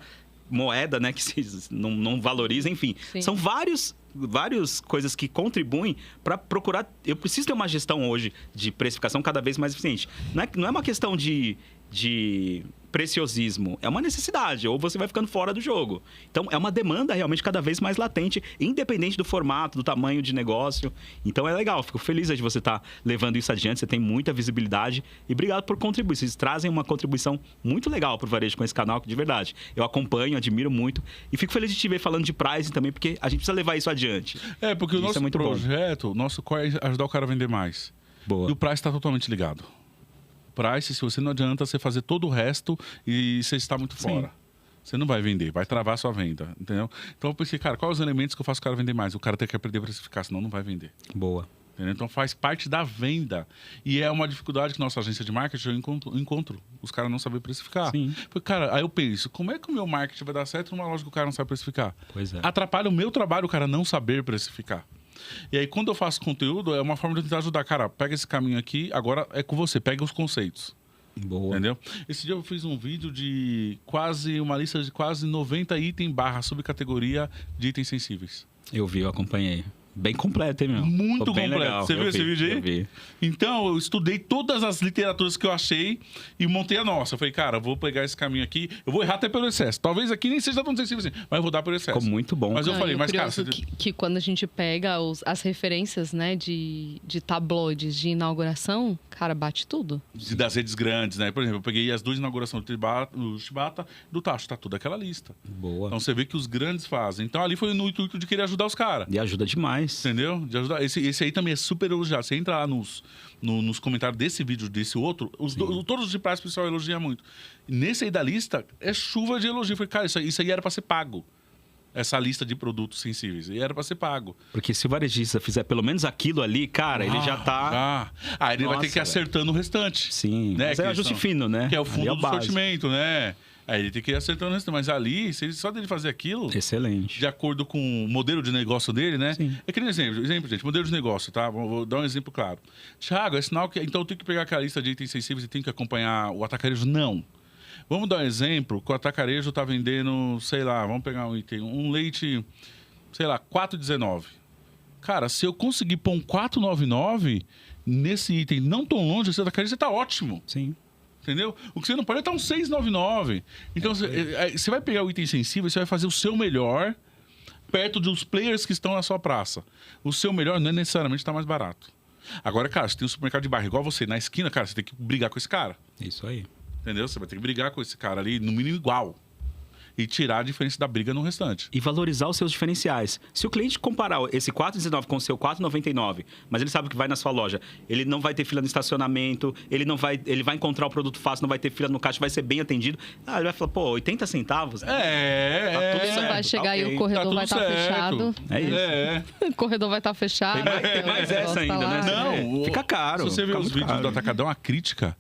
moeda, né, que não valoriza, enfim. Sim. São vários várias coisas que contribuem para procurar. Eu preciso ter uma gestão hoje de precificação cada vez mais eficiente. Não é uma questão de preciosismo, é uma necessidade, ou você vai ficando fora do jogo. Então, é uma demanda realmente cada vez mais latente, independente do formato, do tamanho de negócio. Então, é legal, fico feliz de você estar levando isso adiante, você tem muita visibilidade e obrigado por contribuir. Vocês trazem uma contribuição muito legal para o varejo com esse canal, que de verdade, eu acompanho, admiro muito e fico feliz de te ver falando de pricing também, porque a gente precisa levar isso adiante. Porque o Isso nosso é muito projeto, o nosso core é ajudar o cara a vender mais. Boa. E o price está totalmente ligado. Price, se você não adianta você fazer todo o resto e você está muito fora. Você não vai vender, vai travar a sua venda, entendeu? Então eu pensei, cara, quais os elementos que eu faço o cara vender mais? O cara tem que aprender a precificar, senão não vai vender. Boa. Entendeu? Então faz parte da venda. E é uma dificuldade que nossa agência de marketing eu encontro. Os caras não sabem precificar. Sim. Porque, cara, aí eu penso, como é que o meu marketing vai dar certo numa loja que o cara não sabe precificar? Pois é. Atrapalha o meu trabalho o cara não saber precificar. E aí, quando eu faço conteúdo, é uma forma de eu tentar ajudar. Cara, pega esse caminho aqui, agora é com você, pega os conceitos. Boa. Entendeu? Esse dia eu fiz um vídeo de uma lista de quase 90 itens / subcategoria de itens sensíveis. Eu acompanhei. Bem completo, hein, meu? Muito Ficou bem completo. legal. Você viu Eu esse vídeo aí? Eu vi. Então, eu estudei todas as literaturas que eu achei e montei a nossa. Eu falei, cara, vou pegar esse caminho aqui. Eu vou errar até pelo excesso. Talvez aqui nem seja tão sensível assim, mas eu vou dar pelo excesso. Ficou muito bom. Mas eu Não, falei, e o mas cara... curioso que quando a gente pega as referências, né, de tabloides de inauguração, cara, bate tudo. Das redes grandes, né? Por exemplo, eu peguei as 2 inaugurações do Shibata e do Tacho. Tá tudo aquela lista. Boa. Então, você vê que os grandes fazem. Então, ali foi no intuito de querer ajudar os caras. E ajuda demais. Entendeu? De ajudar. Esse aí também é super elogiado. Você entra lá nos comentários desse vídeo, desse outro, todos os de prazo, o pessoal elogia muito. Nesse aí da lista, é chuva de elogio. Eu falei, cara, isso aí era pra ser pago. Essa lista de produtos sensíveis. E era pra ser pago. Porque se o varejista fizer pelo menos aquilo ali, cara, ele já tá... Aí ele vai ter que ir Nossa, acertando o restante. Sim, né? mas é ajuste fino, né? Que é o Ali fundo a do base. sortimento, né? Aí ele tem que ir acertando o restante. Mas ali, só dele fazer aquilo... Excelente. De acordo com o modelo de negócio dele, né? Sim. É que nem exemplo, gente, modelo de negócio, tá? Vou dar um exemplo claro. Thiago, é sinal que então eu tenho que pegar aquela lista de itens sensíveis e tenho que acompanhar o atacarejo? Não. Vamos dar um exemplo, que o atacarejo está vendendo, sei lá, vamos pegar um item, um leite, sei lá, 4,19. Cara, se eu conseguir pôr um 4,99 nesse item não tão longe, esse atacarejo está ótimo. Sim. Entendeu? O que você não pode é estar um 6,99. Então, você vai pegar o item sensível e você vai fazer o seu melhor perto dos players que estão na sua praça. O seu melhor não é necessariamente estar mais barato. Agora, cara, você tem um supermercado de bairro igual você, na esquina, cara, você tem que brigar com esse cara. Isso aí. Entendeu? Você vai ter que brigar com esse cara ali, no mínimo igual. E tirar a diferença da briga no restante. E valorizar os seus diferenciais. Se o cliente comparar esse 4,19 com o seu 4,99, mas ele sabe que vai na sua loja, ele não vai ter fila no estacionamento, ele vai encontrar o produto fácil, não vai ter fila no caixa, vai ser bem atendido. Ele vai falar, pô, 80 centavos? Tudo Ele não vai chegar e o corredor vai estar fechado. É isso. O corredor vai estar fechado. Tem mais essa ainda, né? Não, fica caro. Se você ver fica os muito vídeos caro. do Atacadão, a crítica,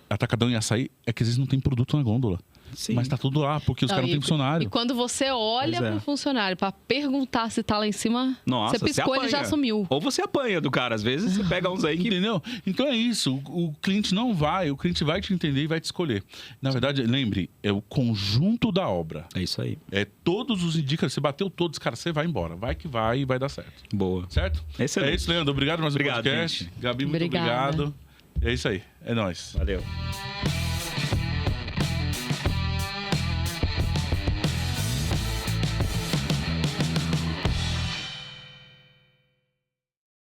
Atacadão e Açaí, é que às vezes não tem produto na gôndola. Sim. Mas tá tudo lá, porque os caras não têm funcionário. E quando você olha Pois é. pro funcionário pra perguntar se tá lá em cima, Nossa, você piscou e ele já apanha. sumiu. Ou você apanha do cara. Às vezes você pega uns aí que... Entendeu? Então é isso. O cliente não vai, o cliente vai te entender e vai te escolher. Na verdade, lembre, é o conjunto da obra. É isso aí. É todos os indicadores. Você bateu todos, cara, você vai embora. Vai que vai e vai dar certo. Boa. Certo? Excelente. É isso, Leandro. Obrigado mais um Obrigado, podcast. gente. Gabi, muito Obrigada. obrigado. É isso aí. É nóis. Valeu.